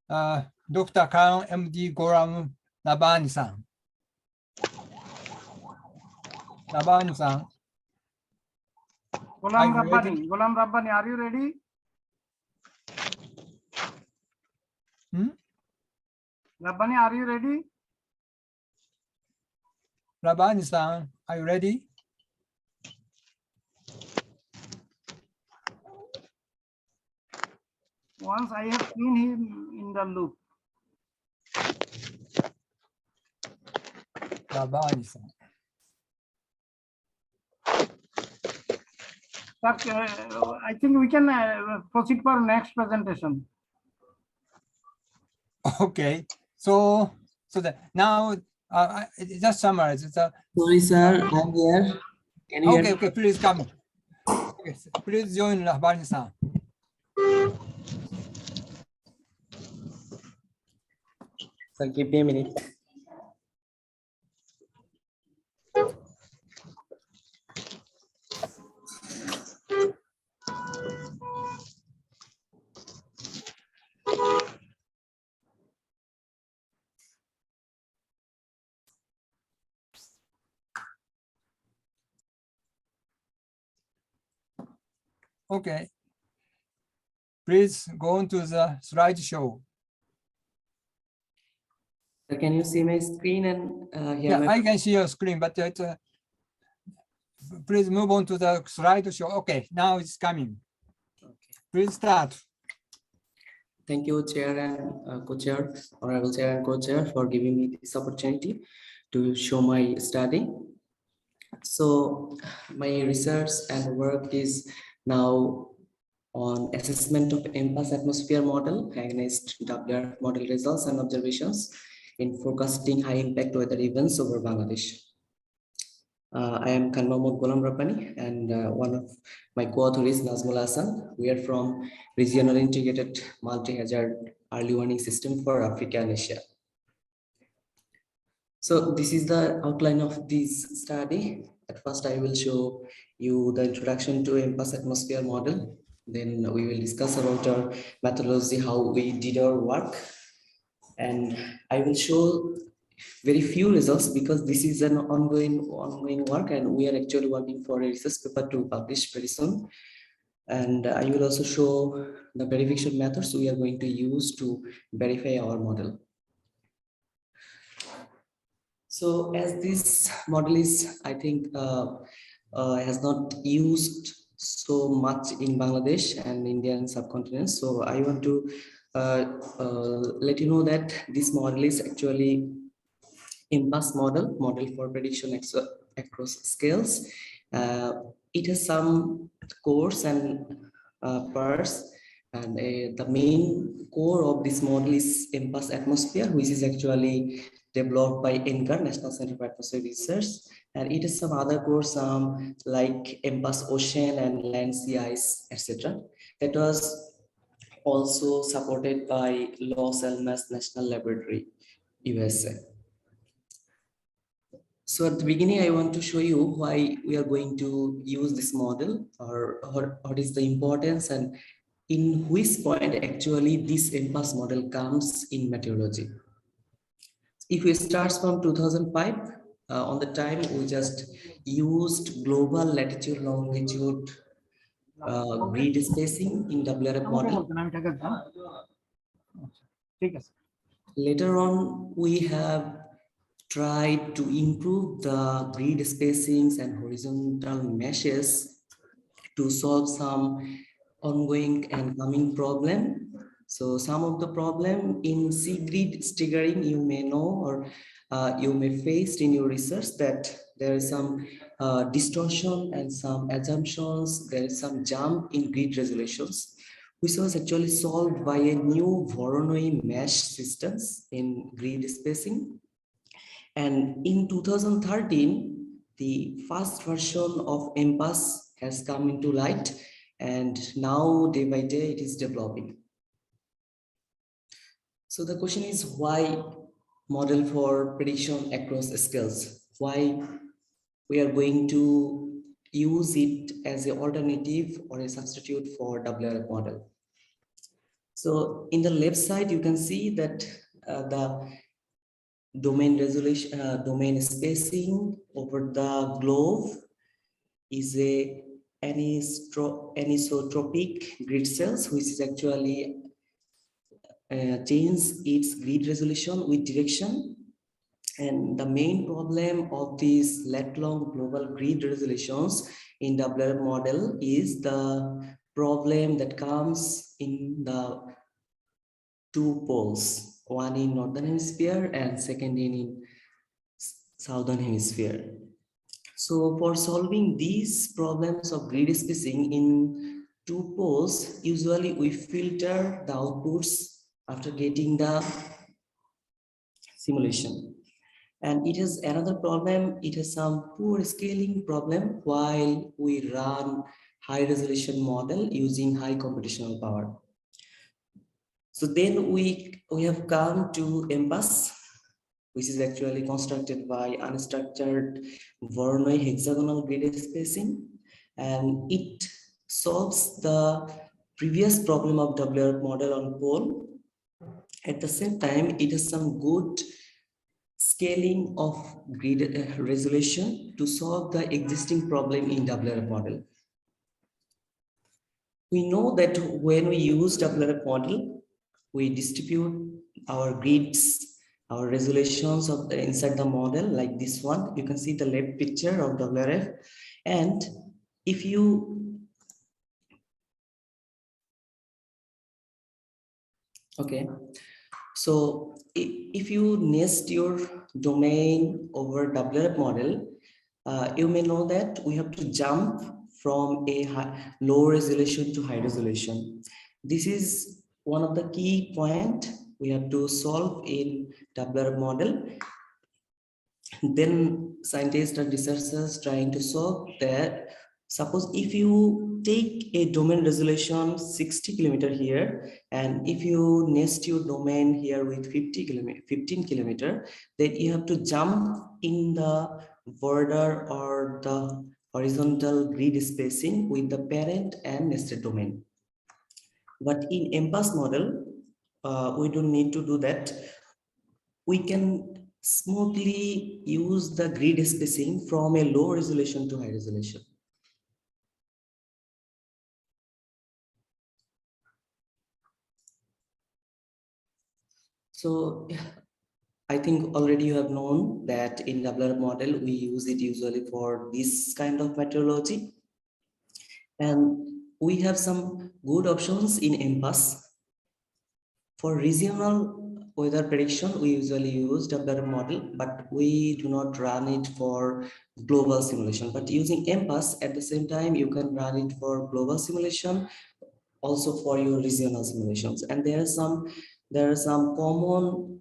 Dr. Khan MD Goram Labani-san. Labani-san. Golam Rabbani, are you ready? Rabbani, are you ready? Labani-san, are you ready? Once I have seen him in the loop. Labani-san. I think we can proceed for next presentation. Okay, so now just summarize. Sorry, sir, I'm here. Can you hear me? Okay, please come. Okay, please join Labani-san. So give me a minute. Okay, please go on to the slideshow. Can you see my screen and hear Yeah, I can see your screen, but please move on to the slideshow. Okay, now it's coming. Okay. Please start. Thank you, Chair and Co-Chair, Honorable Chair and Co-Chair, for giving me this opportunity to show my study. So my research and work is now on assessment of MPAS atmosphere model against WRF model results and observations in forecasting high impact weather events over Bangladesh. I am Kanmamod Golam Rapani, and one of my co-author is Nazmul Hassan. We are from Regional Integrated Multi-Hazard Early Warning System for Africa and Asia. So this is the outline of this study. At first, I will show you the introduction to MPAS atmosphere model. Then we will discuss about our methodology, how we did our work. And I will show very few results because this is an ongoing work, and we are actually working for a research paper to publish very soon. And I will also show the verification methods we are going to use to verify our model. So as this model is, I think, has not used so much in Bangladesh and Indian subcontinent. So I want to let you know that this model is actually MPAS model for prediction across scales. It has some cores and pairs, and the main core of this model is MPAS atmosphere, which is actually developed by NCAR, National Center for Atmospheric Research, and it has some other cores, like MPAS ocean and land, sea ice, etc. That was also supported by Los Alamos National Laboratory, USA. So at the beginning, I want to show you why we are going to use this model, or what is the importance, and in which point actually this MPAS model comes in meteorology. If we start from 2005, on the time we just used global latitude longitude grid spacing in WRF model. Later on, we have tried to improve the grid spacings and horizontal meshes to solve some ongoing and coming problem. So some of the problem in sea grid staggering, you may know, or you may face in your research, that there is some distortion and some assumptions, there is some jump in grid resolutions, which was actually solved by a new Voronoi mesh systems in grid spacing. And in 2013, the first version of MPAS has come into light, and now day by day it is developing. So the question is, why model for prediction across scales? Why we are going to use it as an alternative or a substitute for WRF model? So in the left side, you can see that the domain resolution, domain spacing over the globe is a anisotropic grid cells, which is actually change its grid resolution with direction. And the main problem of these lat-long global grid resolutions in WRF model is the problem that comes in the two poles, one in northern hemisphere and second in southern hemisphere. So for solving these problems of grid spacing in two poles, usually we filter the outputs after getting the simulation. And it has another problem, it has some poor scaling problem while we run high resolution model using high computational power. So then we have come to MPAS, which is actually constructed by unstructured Voronoi hexagonal grid spacing, and it solves the previous problem of WRF model on pole. At the same time, it has some good scaling of grid resolution to solve the existing problem in WRF model. We know that when we use WRF model, we distribute our grids, our resolutions of the inside the model like this one. You can see the left picture of WRF. And if you, okay, so if you nest your domain over WRF model, you may know that we have to jump from a low resolution to high resolution. This is one of the key points we have to solve in WRF model. Then scientists and researchers trying to solve that. Suppose if you take a domain resolution 60 kilometer here, and if you nest your domain here with 15 kilometer, then you have to jump in the border or the horizontal grid spacing with the parent and nested domain. But in MPAS model, we don't need to do that. We can smoothly use the grid spacing from a low resolution to high resolution. So I think already you have known that in WRF model, we use it usually for this kind of meteorology. And we have some good options in MPAS. For regional weather prediction, we usually use WRF model, but we do not run it for global simulation. But using MPAS at the same time, you can run it for global simulation, also for your regional simulations. And there are some common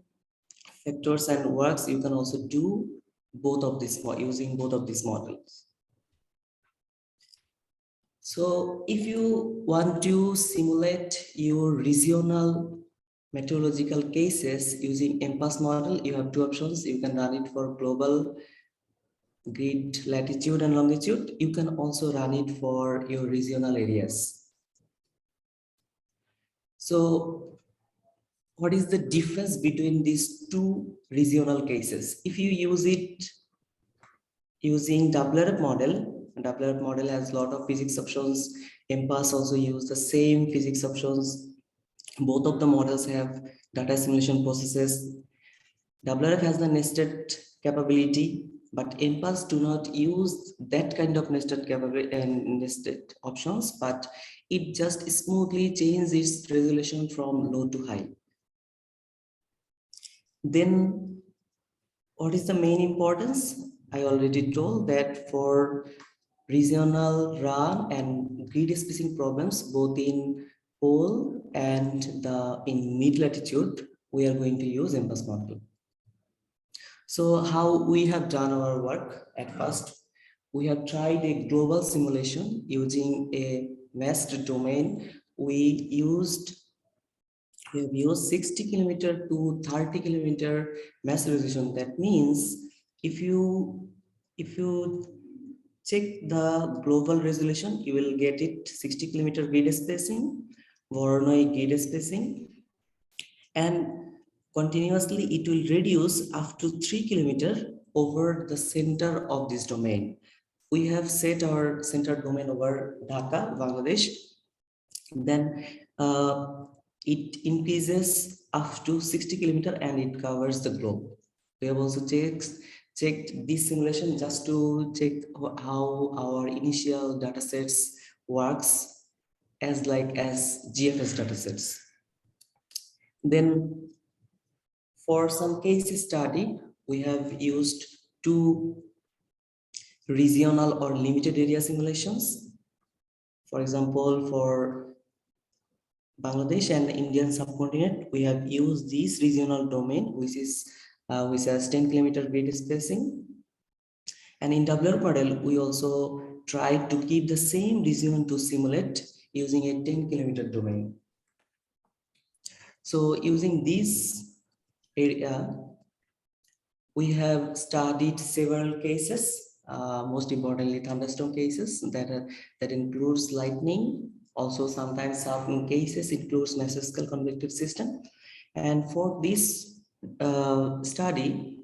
factors and works you can also do both of these using both of these models. So if you want to simulate your regional meteorological cases using MPAS model, you have two options. You can run it for global grid latitude and longitude. You can also run it for your regional areas. So what is the difference between these two regional cases? If you use it using WRF model, WRF model has a lot of physics options. MPAS also use the same physics options. Both of the models have data simulation processes. WRF has the nested capability, but MPAS do not use that kind of nested capability and nested options, but it just smoothly changes its resolution from low to high. Then what is the main importance? I already told that for regional run and grid spacing problems, both in pole and in mid latitude, we are going to use MPAS model. So how we have done our work at first, we have tried a global simulation using a meshed domain. We have used 60 kilometer to 30 kilometer mesh resolution. That means if you check the global resolution, you will get it 60 kilometer grid spacing, Voronoi grid spacing, and continuously it will reduce up to 3 kilometer over the center of this domain. We have set our center domain over Dhaka, Bangladesh. Then it increases up to 60 kilometer and it covers the globe. We have also checked this simulation just to check how our initial data sets works as GFS datasets. Then for some case study, we have used two regional or limited area simulations. For example, for Bangladesh and the Indian subcontinent, we have used this regional domain, which has 10 kilometer grid spacing. And in WRF model, we also tried to keep the same region to simulate using a 10 kilometer domain. So using this area, we have studied several cases, most importantly thunderstorm cases that includes lightning. Also sometimes some cases includes mesoscale convective system. And for this study,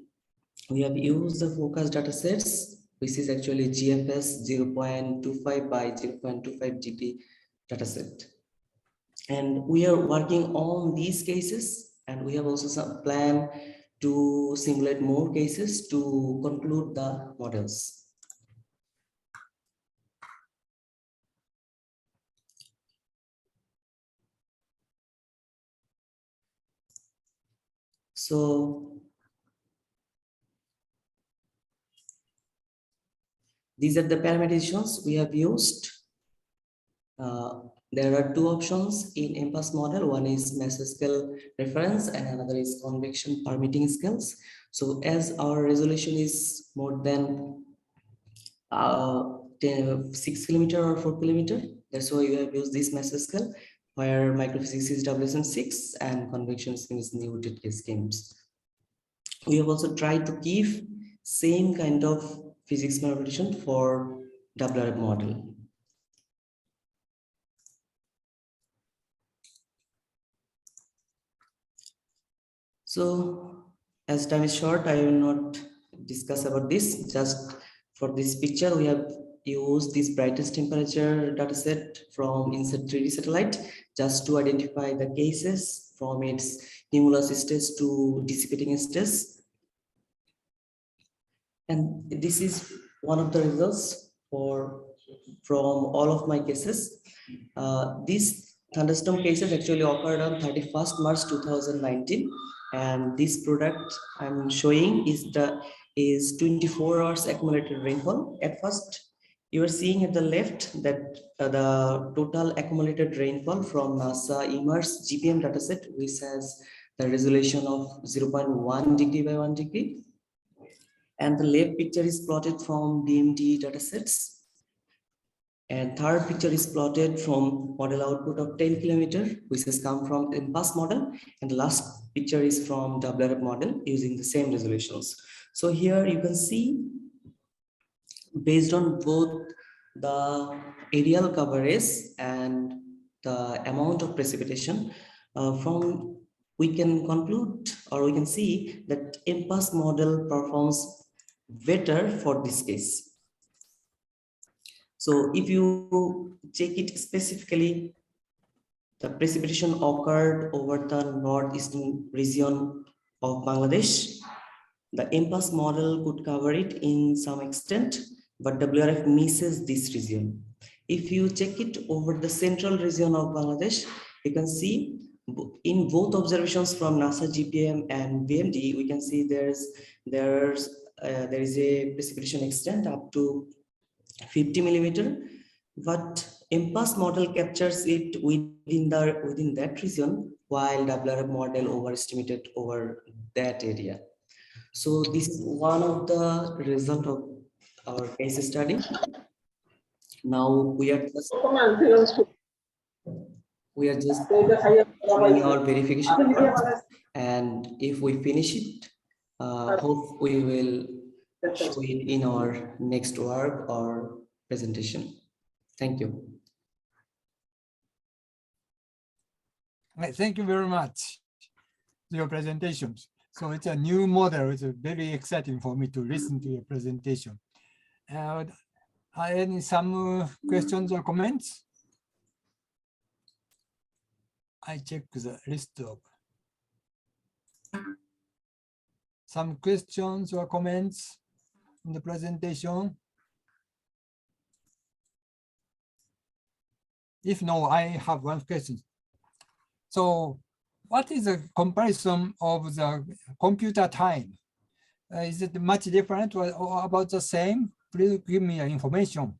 we have used the focus data sets, which is actually GFS 0.25 by 0.25 GP dataset. And we are working on these cases, and we have also some plan to simulate more cases to conclude the models. So these are the parameterizations we have used. There are two options in MPAS model. One is mesoscale reference and another is convection permitting scales. So as our resolution is more than 6 kilometer or 4 kilometer, that's why we have used this mesoscale, where microphysics is WSN6 and convection scheme is Newton schemes. We have also tried to give same kind of physics interpretation for WRF model. So as time is short, I will not discuss about this. Just for this picture, we have used this brightest temperature dataset from INSAT 3D satellite just to identify the cases from its cumulus stage to dissipating stage. And this is one of the results from all of my cases. These thunderstorm cases actually occurred on 31st March 2019. And this product I'm showing is 24 hours accumulated rainfall. At first, you are seeing at the left that the total accumulated rainfall from NASA Immerse GPM dataset, which has the resolution of 0.1 degree by 1 degree. And the left picture is plotted from DMT datasets. And third picture is plotted from model output of 10 kilometer, which has come from MPAS model. And the last picture is from WRF model using the same resolutions. So here you can see, based on both the aerial coverage and the amount of precipitation, we can conclude, or we can see that MPAS model performs better for this case. So if you check it specifically, the precipitation occurred over the northeastern region of Bangladesh. The MPAS model could cover it in some extent, but WRF misses this region. If you check it over the central region of Bangladesh, you can see in both observations from NASA GPM and BMD, we can see there is a precipitation extent up to 50 millimeter, but MPAS model captures it within that region, while WRF model overestimated over that area. So this is one of the result of our case study. Now we are just doing our verification part, and if we finish it, hope we will show it in our next work or presentation. Thank you. Thank you very much for your presentations. So it's a new model. It's very exciting for me to listen to your presentation. Some questions or comments? I check the list of some questions or comments in the presentation. If no, I have one question. So what is the comparison of the computer time? Is it much different or about the same? Please give me information.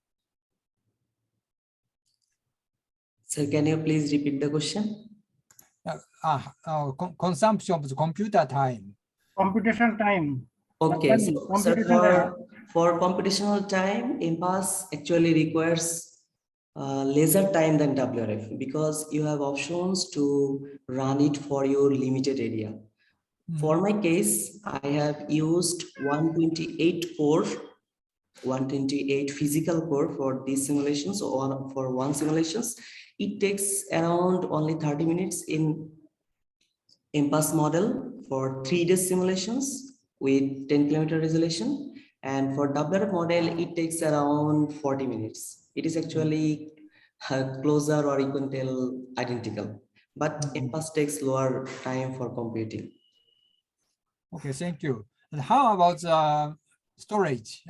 So can you please repeat the question? Consumption of the computer time. Computation time. Okay, so for computational time, MPAS actually requires lesser time than WRF because you have options to run it for your limited area. For my case, I have used 128 physical core for these simulations, or for one simulations. It takes around only 30 minutes in MPAS model for 3 day simulations with 10 kilometer resolution. And for WRF model, it takes around 40 minutes. It is actually closer, or you can tell identical, but MPAS takes lower time for computing. Okay, thank you. And how about the storage?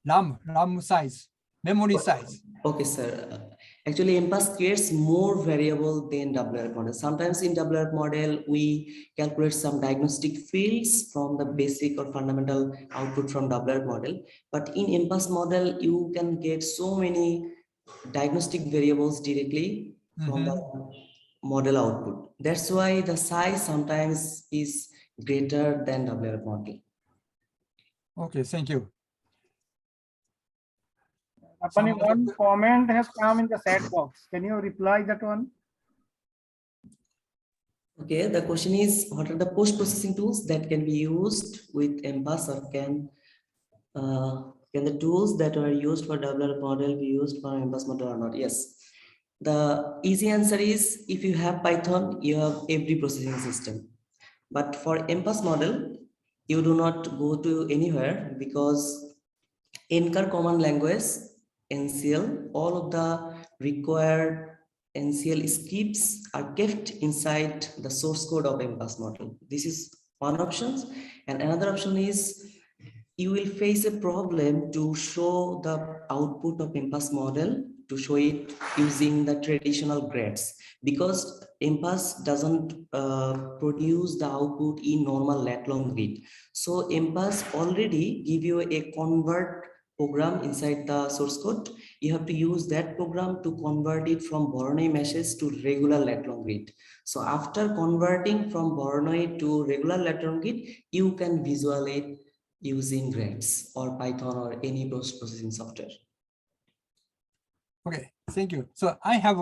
RAM size, memory size? Okay, sir. Actually, MPAS creates more variable than WRF model. Sometimes in WRF model, we calculate some diagnostic fields from the basic or fundamental output from WRF model. But in MPAS model, you can get so many diagnostic variables directly from the model output. That's why the size sometimes is greater than WRF model. Okay, thank you. Apani, one comment has come in the chat box. Can you reply that one? Okay, the question is, what are the post-processing tools that can be used with MPAS, or can the tools that are used for WRF model be used for MPAS model or not? Yes. The easy answer is, if you have Python, you have every processing system. But for MPAS model, you do not go to anywhere, because NCAR command language, NCL, all of the required NCL scripts are kept inside the source code of MPAS model. This is one option. And another option is, you will face a problem to show the output of MPAS model, to show it using the traditional grades, because MPAS doesn't produce the output in normal lat-long grid. So MPAS already give you a convert program inside the source code. You have to use that program to convert it from Voronoi meshes to regular lat-long grid. So after converting from Voronoi to regular lat-long grid, you can visualize using grades or Python or any post-processing software. Okay, thank you. So I have,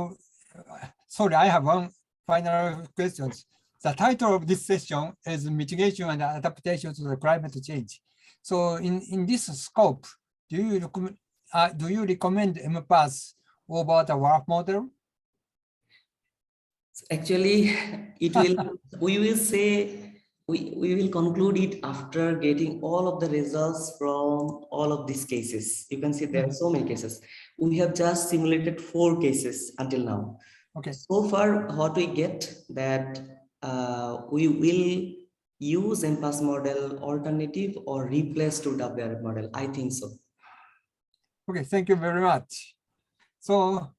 I have one final question. The title of this session is Mitigation and Adaptation to the Climate Change. So in this scope, do you recommend MPAS over the WRF model? Actually, it will, we will conclude it after getting all of the results from all of these cases. You can see there are so many cases. We have just simulated 4 cases until now. Okay. So far, what we get that we will use MPAS model alternative or replace to WRF model. I think so. Okay, thank you very much. So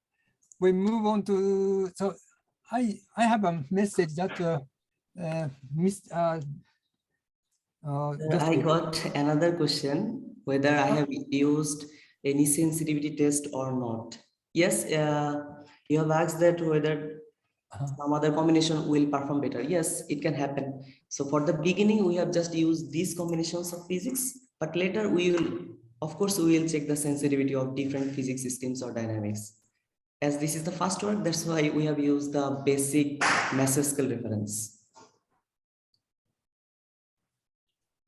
we move on to, so I have a message that I got another question, whether I have used any sensitivity test or not. Yes, you have asked that whether some other combination will perform better. Yes, it can happen. So for the beginning, we have just used these combinations of physics, but later we will, of course, we will check the sensitivity of different physics systems or dynamics. As this is the first work, that's why we have used the basic mass scale reference.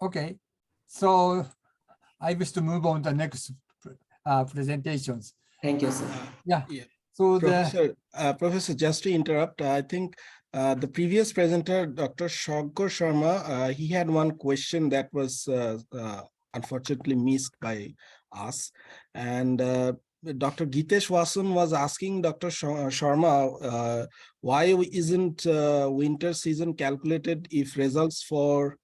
Okay, so I wish to move on to the next presentations. Thank you, sir. Yeah. So Professor, just to interrupt, I think the previous presenter, Dr. Shankar Sharma, he had one question that was unfortunately missed by us. And Dr. Gitesh Vasan was asking Dr. Sharma, why isn't winter season calculated if results for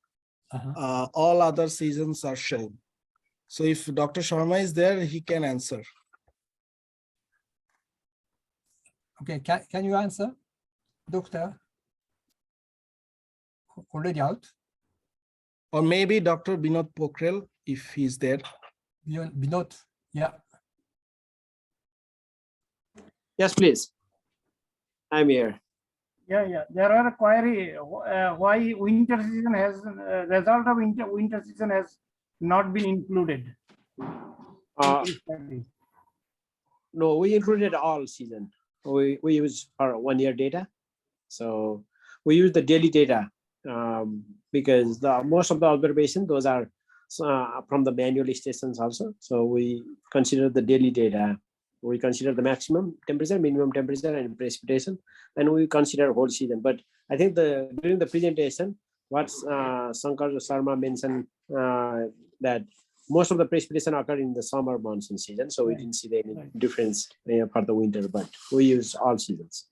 all other seasons are shown? So if Dr. Sharma is there, he can answer. Okay, can you answer, Doctor? Already out? Or maybe Dr. Binod Pokhrel, if he's there. Binod, yeah. Yes, please. I'm here. Yeah. There are a query why winter season has result of winter season has not been included. No, we included all season. We use our 1 year data. So we use the daily data because most of the observation, those are from the manual stations also. So we consider the daily data. We consider the maximum temperature, minimum temperature, and precipitation, and we consider whole season. But I think during the presentation, what Shankar Sharma mentioned that most of the precipitation occurred in the summer monsoon season, so we didn't see any difference for the winter, but we use all seasons.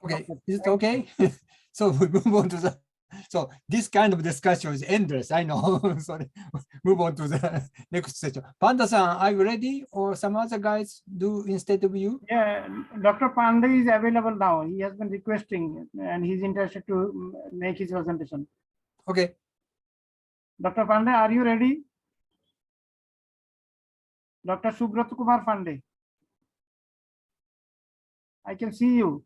Okay, is it okay? So we move on to the So this kind of discussion is endless, I know. Sorry, move on to the next session. Panda-san, are you ready, or some other guys do instead of you? Yeah, Dr. Pandey is available now. He has been requesting and he's interested to make his presentation. Okay. Dr. Pandey, are you ready? Dr. Subrat Kumar Pandey. I can see you.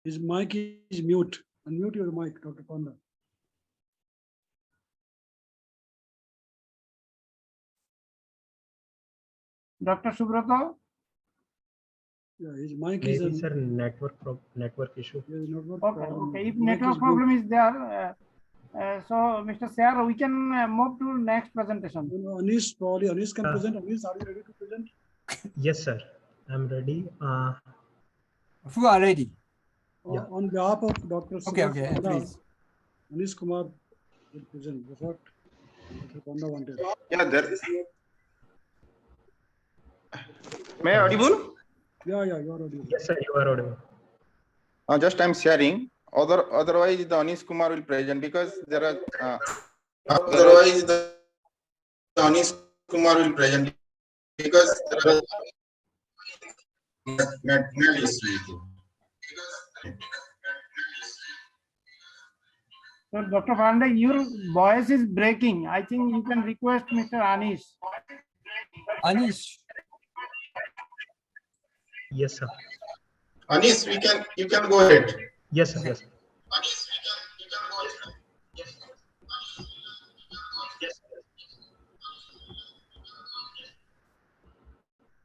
His mic is mute. Unmute your mic, Dr. Panda. Dr. Subrata? Yeah, his mic Maybe, is sir, network issue. network Okay, problem. okay. If Mic network is problem is there, so Mr. Sayar, we can move to next presentation. Anish, probably Anish can present. Anish, are you ready to present? Yes, sir. I'm ready. Who are ready? Yeah. On behalf of Dr. Okay, Subrat okay, Panda, please. Anish Kumar will present. That's what Dr. Panda wanted. Yeah, there is. May I audible? Yeah, you are audible. Yes, sir. You are audible. Just I'm sharing. Otherwise, the Anish Kumar will present because there are. Otherwise, the Anish Kumar will present because there are. So Dr. Pandey, your voice is breaking. I think you can request Mr. Anish. Anish. Yes, sir. Anish, you can go ahead. Yes, sir. Okay. Yes.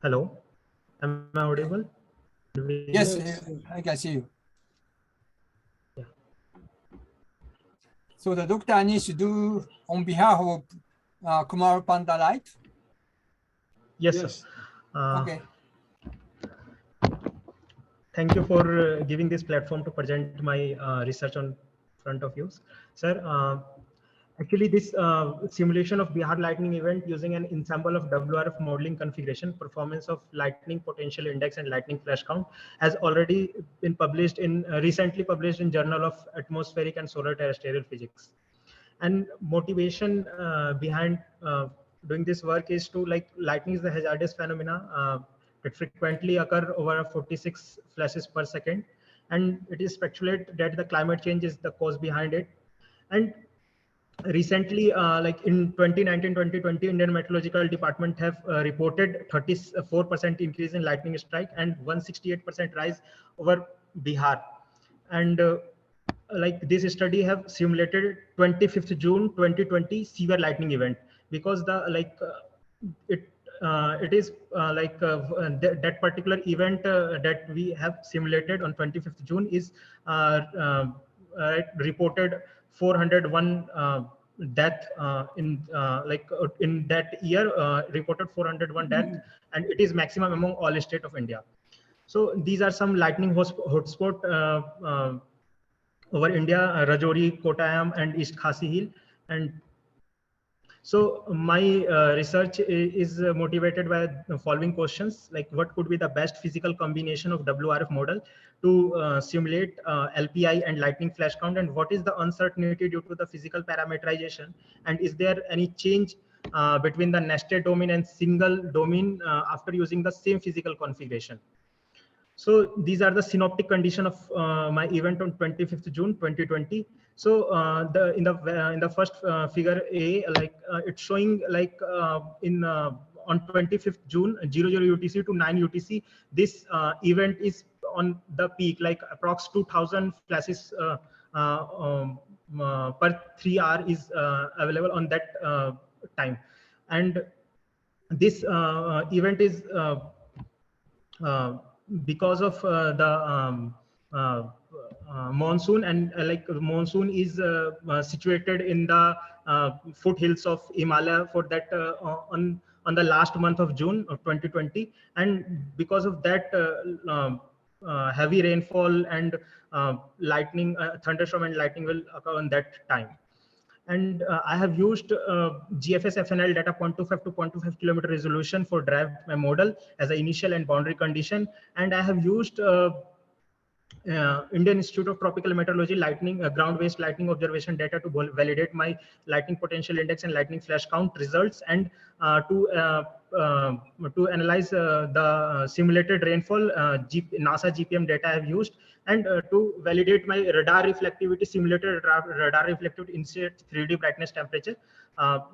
Hello. Am I audible? Yes, Yes. I can see you. Yeah. So the Dr. Anish do on behalf of Kumar Panda, right? Yes, Yes. sir. Okay. Thank you for giving this platform to present my research on front of you, sir. Actually, this simulation of Bihar lightning event using an ensemble of WRF modeling configuration, performance of lightning potential index and lightning flash count has already been published in recently published in Journal of Atmospheric and Solar Terrestrial Physics. And motivation behind doing this work is to, like, lightning is the hazardous phenomena that frequently occur over 46 flashes per second, and it is speculated that the climate change is the cause behind it. And recently, like in 2019-2020, Indian Meteorological Department have reported 34% increase in lightning strike and 168% rise over Bihar. And like this study have simulated 25th June 2020 severe lightning event, because the it is that particular event that we have simulated on 25th June is reported 401 death in that year, reported 401 death, and it is maximum among all states of India. So these are some lightning hotspot over India: Rajouri, Kottayam, and East Khasi Hill. And so my research is motivated by the following questions, like what could be the best physical combination of WRF model to simulate LPI and lightning flash count, and what is the uncertainty due to the physical parameterization, and is there any change between the nested domain and single domain after using the same physical configuration. So these are the synoptic condition of my event on 25th June 2020. So in the first figure A, it's showing on 25th June 00 UTC to 9 UTC, this event is on the peak, like approx 2000 flashes per 3 hour is available on that time. And this event is because of the monsoon, and monsoon is situated in the foothills of Himalaya for that on the last month of June of 2020, and because of that heavy rainfall and lightning, thunderstorm and lightning will occur on that time. And I have used GFS FNL data 0.25 to 0.25 kilometer resolution for derived my model as an initial and boundary condition. And I have used Indian Institute of Tropical Meteorology lightning ground-based lightning observation data to validate my lightning potential index and lightning flash count results, and to analyze the simulated rainfall NASA GPM data I have used, and to validate my radar reflectivity, simulated radar reflectivity inset 3D brightness temperature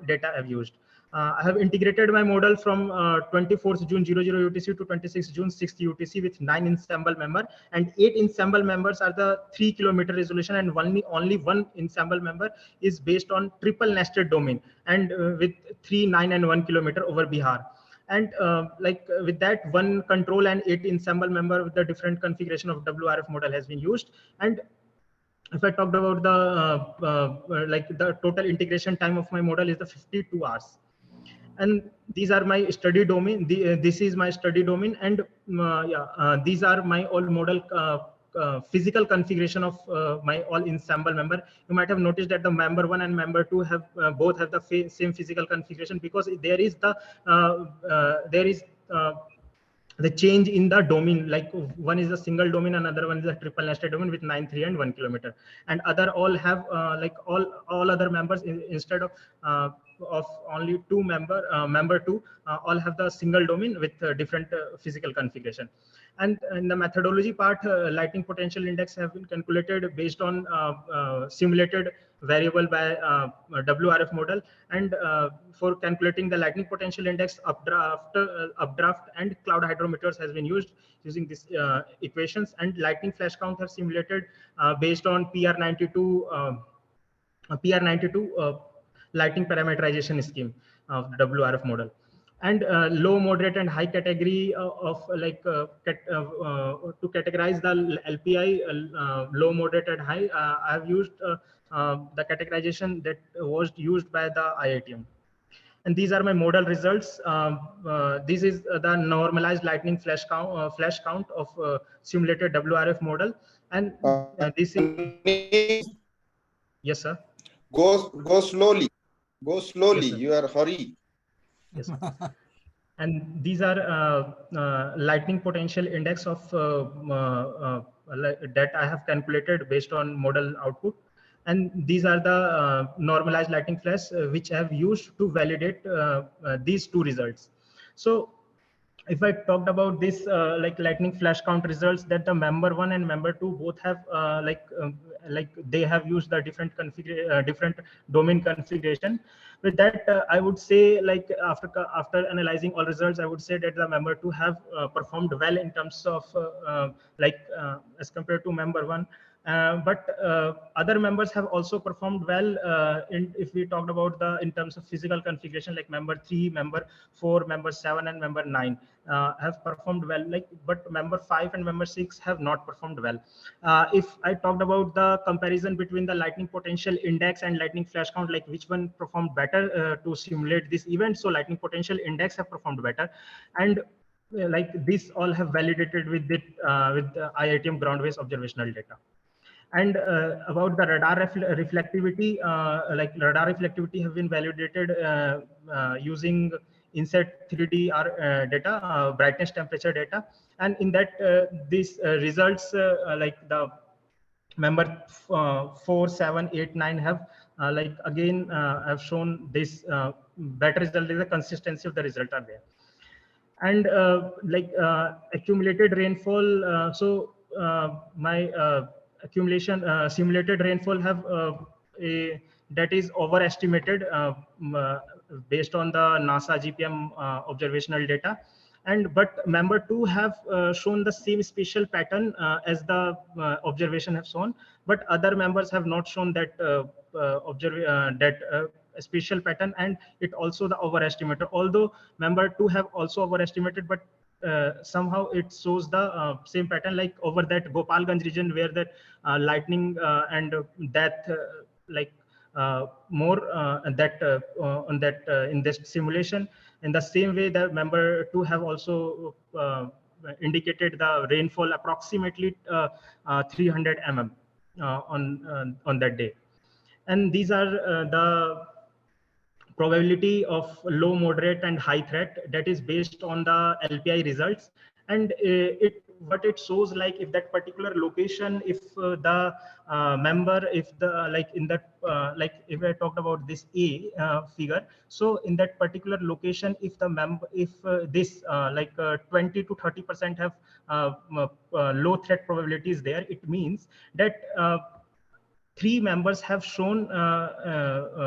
data I have used. I have integrated my model from 24th June 00 UTC to 26th June 6th UTC with 9 ensemble member, and 8 ensemble members are the 3 kilometer resolution, and only one ensemble member is based on triple nested domain, and with 3, 9 and 1 kilometer over Bihar. And with that, one control and 8 ensemble member with the different configuration of WRF model has been used. And if I talked about the total integration time of my model is the 52 hours. And these are my study domain. This is my study domain, and these are my all model physical configuration of my all ensemble member. You might have noticed that the member 1 and member 2 have both have the same physical configuration, because there is the change in the domain, like one is a single domain, another one is a triple nested domain with 9, 3 and 1 kilometer, and other all have all other members instead of only two member 2 all have the single domain with different physical configuration. And in the methodology part, lightning potential index have been calculated based on simulated variable by WRF model, and for calculating the lightning potential index, updraft and cloud hydrometers has been used using these equations, and lightning flash count have simulated based on PR92 lighting parameterization scheme of the WRF model. And low, moderate, and high category to categorize the LPI, low, moderate, and high, I have used the categorization that was used by the IITM. And these are my model results. This is the normalized lightning flash count of simulated WRF model. And this is, yes, sir. Go slowly. Go slowly. Yes, you are hurry. Yes. And these are lightning potential index of that I have calculated based on model output. And these are the normalized lightning flash which I have used to validate these two results. So if I talked about this lightning flash count results, that the member 1 and member 2 both have they have used the different different domain configuration. With that, I would say, after analyzing all results, I would say that the member 2 have performed well in terms of as compared to member 1. But other members have also performed well if we talked about in terms of physical configuration, like member 3, member 4, member 7, and member 9 have performed well. But member 5 and member 6 have not performed well. If I talked about the comparison between the lightning potential index and lightning flash count, like which one performed better to simulate this event, so lightning potential index have performed better, and this all have validated with IITM ground-based observational data. And about the radar reflectivity, radar reflectivity have been validated using inset 3D data, brightness temperature data. And in that, these results the member 4, 7, 8, 9 have again have shown this better result. The consistency of the result are there. And accumulated rainfall, my accumulation simulated rainfall have that is overestimated based on the NASA GPM observational data. But member 2 have shown the same spatial pattern as the observation have shown, but other members have not shown that spatial pattern, and it also the overestimated. Although member 2 have also overestimated, but somehow it shows the same pattern, like over that Gopalganj region where that lightning and death more that on that in this simulation. In the same way, the member 2 have also indicated the rainfall approximately 300 mm on that day. And these are the probability of low, moderate, and high threat that is based on the LPI results. And what it shows, like if that particular location, if the member, if the like in that like if I talked about this A figure, so in that particular location, if the member, if this 20 to 30% have low threat probabilities there, it means that 3 members have shown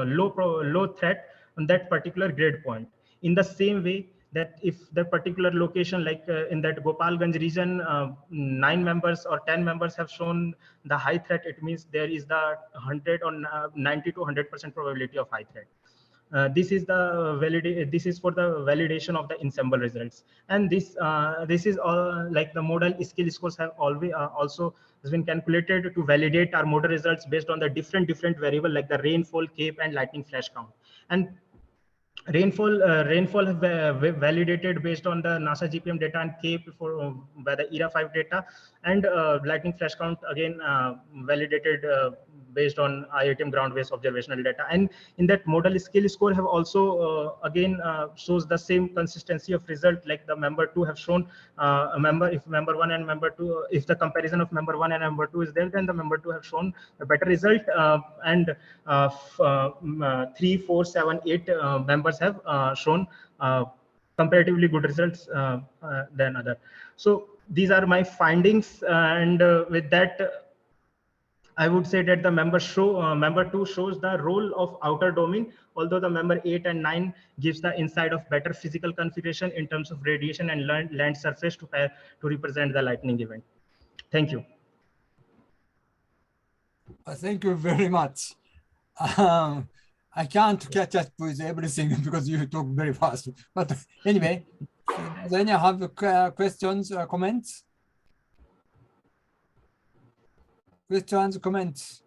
low threat on that particular grade point. In the same way, that if the particular location, like in that Gopalganj region, 9 members or 10 members have shown the high threat, it means there is the 100 or 90 to 100% probability of high threat. This is the this is for the validation of the ensemble results. And this is all, like the model skill scores have always also has been calculated to validate our model results based on the different variable, like the rainfall, CAPE, and lightning flash count. And rainfall validated based on the NASA GPM data and CAPE for by the ERA 5 data, and lightning flash count again validated based on IITM ground-based observational data. And in that model skill score have also again shows the same consistency of result, like the member 2 have shown a member, if member 1 and member 2, if the comparison of member 1 and member 2 is there, then the member 2 have shown a better result, and 3, 4, 7, 8 members have shown comparatively good results than other. So these are my findings, and with that, I would say that the member 2 shows the role of outer domain, although the member 8 and 9 gives the insight of better physical configuration in terms of radiation and land surface to represent the lightning event. Thank you. Thank you very much. I can't catch up with everything because you talk very fast. But anyway, does anyone have questions or comments? Questions, comments?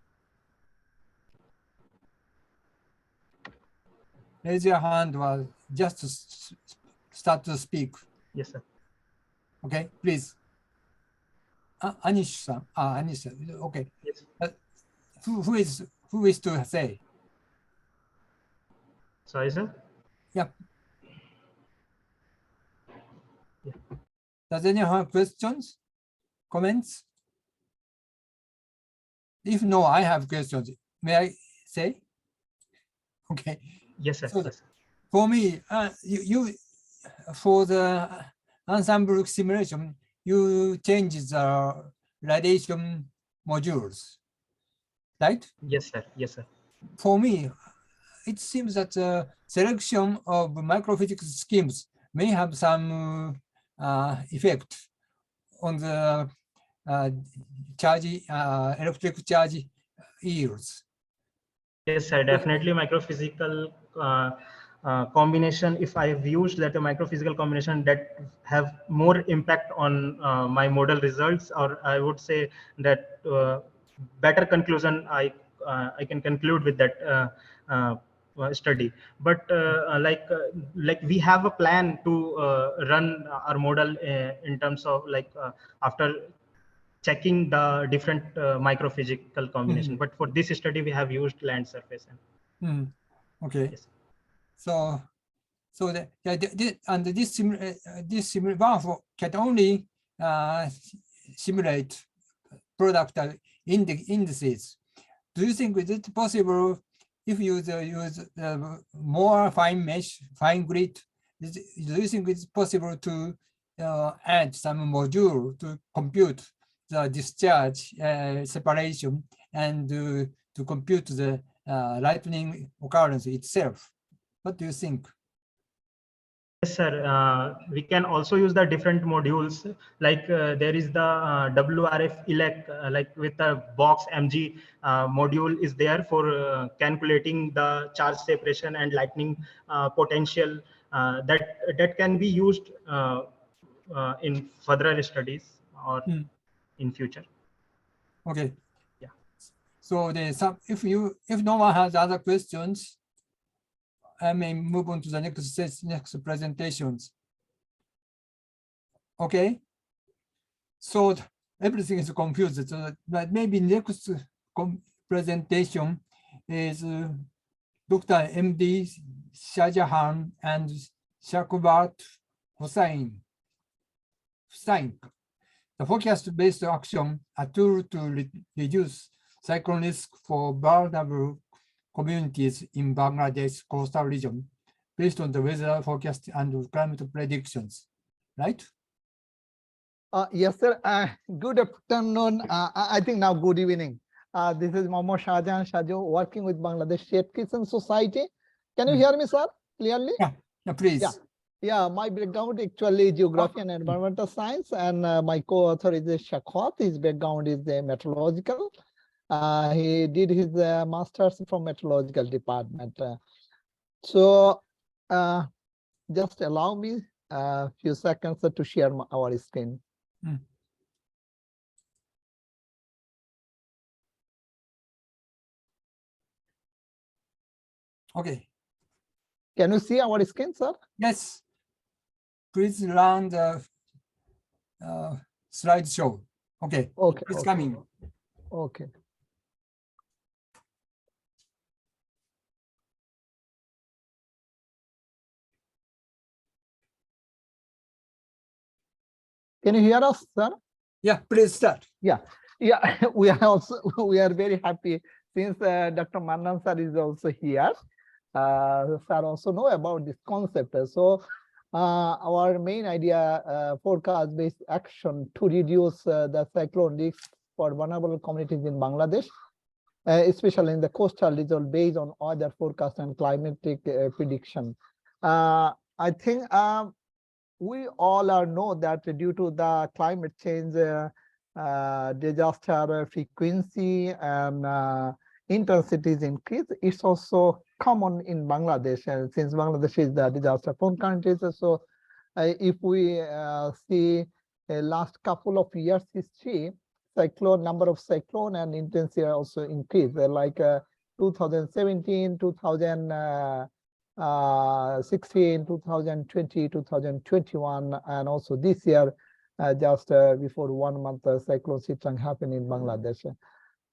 Raise your hand or just start to speak. Yes, sir. Okay, please. Anish-san. Anish. Okay. Yes. Who is to say? Sorry, sir. Yeah. Does anyone have questions, comments? If no, I have questions. May I say? Okay. Yes, sir. So yes. For me, you for the ensemble simulation, you change the radiation modules, right? Yes, sir. Yes, sir. For me, it seems that the selection of microphysics schemes may have some effect on the electric charge yields. Yes, sir. Definitely microphysical combination. If I've used that microphysical combination, that have more impact on my model results, or I would say that better conclusion I can conclude with that study. But like we have a plan to run our model in terms of after checking the different microphysical combination. But for this study, we have used land surface. Okay. Yes. So this simulation can only simulate product indices. Do you think is it possible if you use more fine mesh, fine grid? Do you think it's possible to add some module to compute the discharge separation and to compute the lightning occurrence itself? What do you think? Yes, sir. We can also use the different modules. Like there is the WRF ELEC, like with the box MG module is there for calculating the charge separation and lightning potential. That can be used in further studies or in future. Okay. Yeah. So if no one has other questions, I may move on to the next presentations. Okay. So everything is confused. So but maybe next presentation, is Dr. M.D. Shahjahan and Shakubat Hussain. The forecast-based action, a tool to reduce cyclone risk for vulnerable communities in Bangladesh coastal region based on the weather forecast and climate predictions, right? Yes, sir. Good afternoon. I think now good evening. This is Mohammad Shahjahan Shahjo working with Bangladesh State Kitchen Society. Can you hear me, sir, clearly? Yeah, please. Yeah, my background actually geography and environmental science, and my co-author is Shakwat. His background is meteorological. He did his master's from meteorological department. So just allow me a few seconds to share our screen. Okay. Can you see our screen, sir? Yes. Please run the slideshow. Okay. Okay. It's coming. Okay. Can you hear us, sir? Yeah, please start. Yeah, we are very happy since Dr. Mannan sir is also here. Sir also know about this concept. So our main idea, forecast-based action to reduce the cyclone risks for vulnerable communities in Bangladesh, especially in the coastal region, based on weather forecast and climatic prediction. I think we all know that due to the climate change, disaster frequency and intensities increase. It's also common in Bangladesh, and since Bangladesh is the disaster-prone country, so if we see a last couple of years history, number of cyclone and intensity also increased. Like 2017, 2016, 2020, 2021, and also this year, just before 1 month, cyclone Sitrang happened in Bangladesh.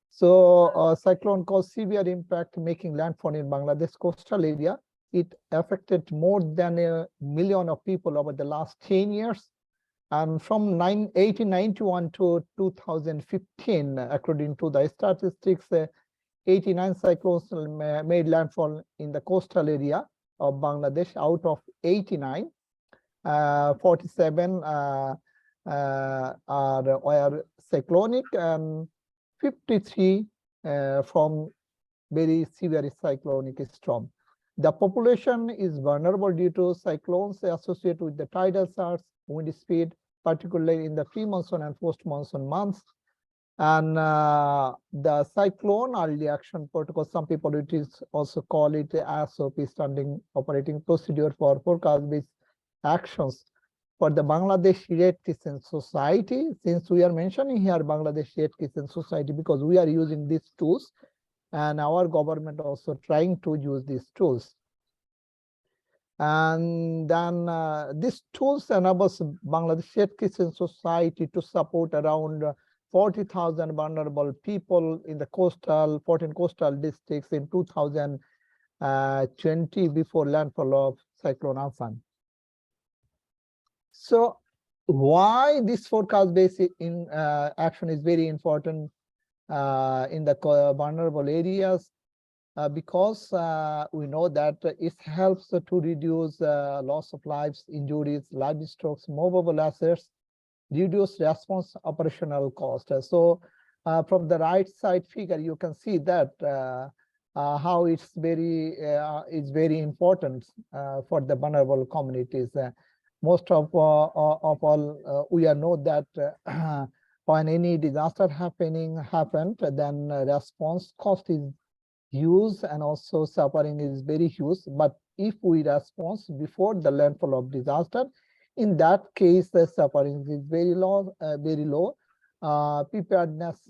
So cyclone caused severe impact, making landfall in Bangladesh coastal area. It affected more than 1 million of people over the last 10 years. And from 1891 to 2015, according to the statistics, 89 cyclones made landfall in the coastal area of Bangladesh. Out of 89, 47 were cyclonic and 53 from very severe cyclonic storm. The population is vulnerable due to cyclones associated with the tidal surge, wind speed, particularly in the pre-monsoon and post-monsoon months. And the cyclone early action protocol, some people also call it SOP, standing operating procedure for forecast-based actions for the Bangladesh Red Crescent Society. Since we are mentioning here Bangladesh Red Crescent Society, because we are using these tools, and our government also trying to use these tools. And then these tools enables Bangladesh Red Crescent Society to support around 40,000 vulnerable people in the 14 coastal districts in 2020 before landfall of Cyclone Amphan. So why this forecast-based action is very important in the vulnerable areas? Because we know that it helps to reduce loss of lives, injuries, livestock, movable assets, reduce response operational cost. So from the right side figure, you can see that how it's very important for the vulnerable communities. Most of all, we know that when any disaster happened, then response cost is huge and also suffering is very huge. But if we respond before the landfall of disaster, in that case, the suffering is very low. Preparedness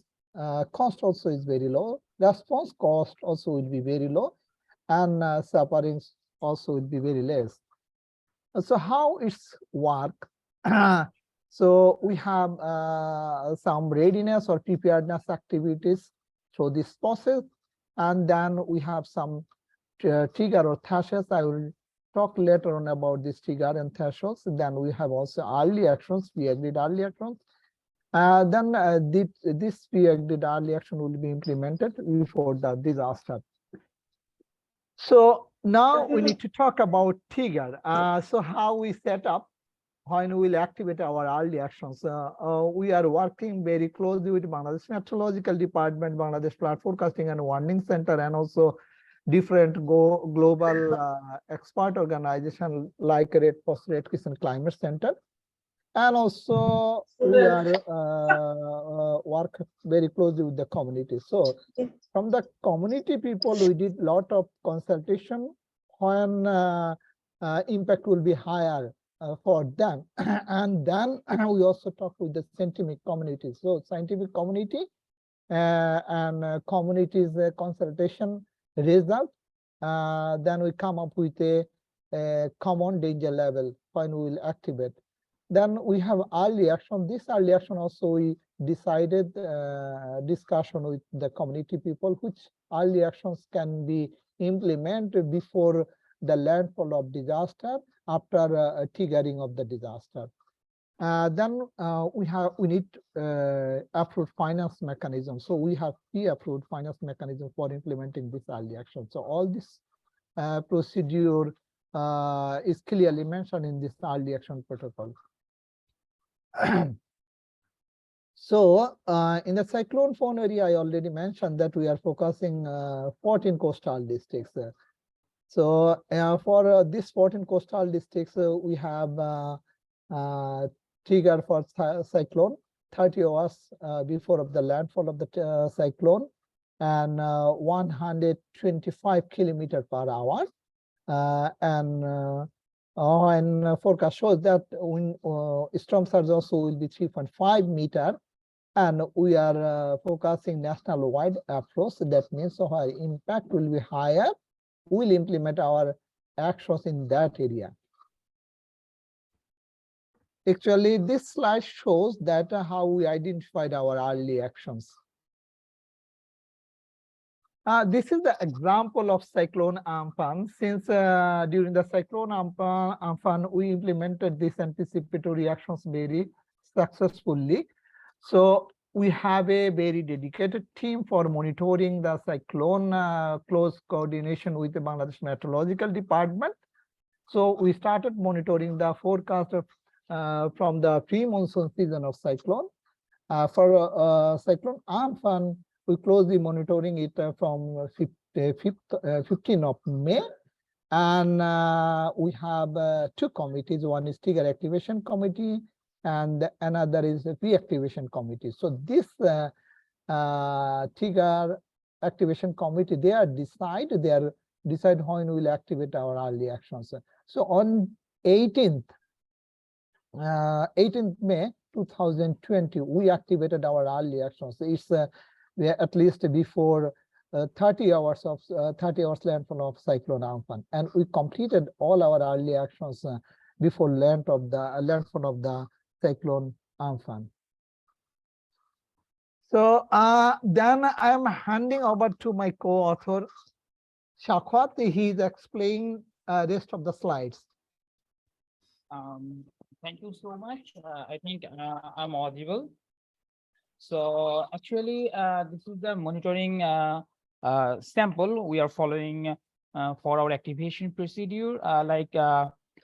cost also is very low. Response cost also will be very low, and suffering also will be very less. So how it's work? So we have some readiness or preparedness activities through this process. And then we have some trigger or thresholds. I will talk later on about this trigger and thresholds. Then we have also early actions, pre-agreed early actions. Then this pre-agreed early action will be implemented before the disaster. So now we need to talk about trigger. So how we set up when we will activate our early actions. We are working very closely with Bangladesh Meteorological Department, Bangladesh Flood Forecasting and Warning Center, and also different global expert organization like Red Cross, Red Crescent Climate Center. And also we are work very closely with the community. So from the community people, we did a lot of consultation when impact will be higher for them. And then we also talked with the scientific community. So scientific community and communities consultation result, then we come up with a common danger level when we will activate. Then we have early action. This early action also we decided discussion with the community people, which early actions can be implemented before the landfall of disaster, after triggering of the disaster. Then we need approved finance mechanism. So we have pre-approved finance mechanism for implementing this early action. So all this procedure is clearly mentioned in this early action protocol. So in the cyclone phone area, I already mentioned that we are focusing 14 coastal districts. So for this 14 coastal districts, we have trigger for cyclone 30 hours before of the landfall of the cyclone, and 125 kilometers per hour. And forecast shows that storm surge also will be 3.5 meter, and we are forecasting national wide approach. That means our impact will be higher. We'll implement our actions in that area. Actually, this slide shows that how we identified our early actions. This is the example of cyclone Amphan. Since during the cyclone Amphan, we implemented these anticipatory actions very successfully. So we have a very dedicated team for monitoring the cyclone, close coordination with the Bangladesh Meteorological Department. So we started monitoring the forecast of, from the pre-monsoon season of cyclone. For cyclone Amphan, we closely monitoring it from 15th of May. And we have two committees. One is trigger activation committee, and another is a pre-activation committee. So this trigger activation committee, they decide when we will activate our early actions. So on 18th May 2020, we activated our early actions. It's at least before 30 hours landfall of cyclone Amphan, and we completed all our early actions before landfall of the cyclone Amphan. So then I am handing over to my co-author Shakwat. He is explaining rest of the slides. Thank you so much. I think I'm audible. So actually, this is the monitoring sample we are following for our activation procedure.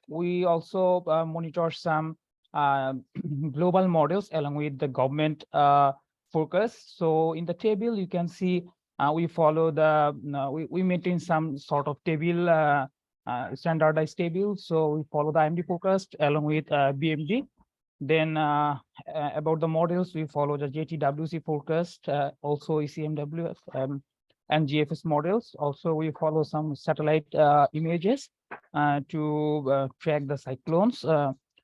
We also monitor some global models along with the government forecast. So in the table, you can see we follow the we maintain some sort of table, standardized table. So we follow the IMD forecast along with BMD. Then about the models, we follow the JTWC forecast, also ECMWF and GFS models. Also, we follow some satellite images to track the cyclones,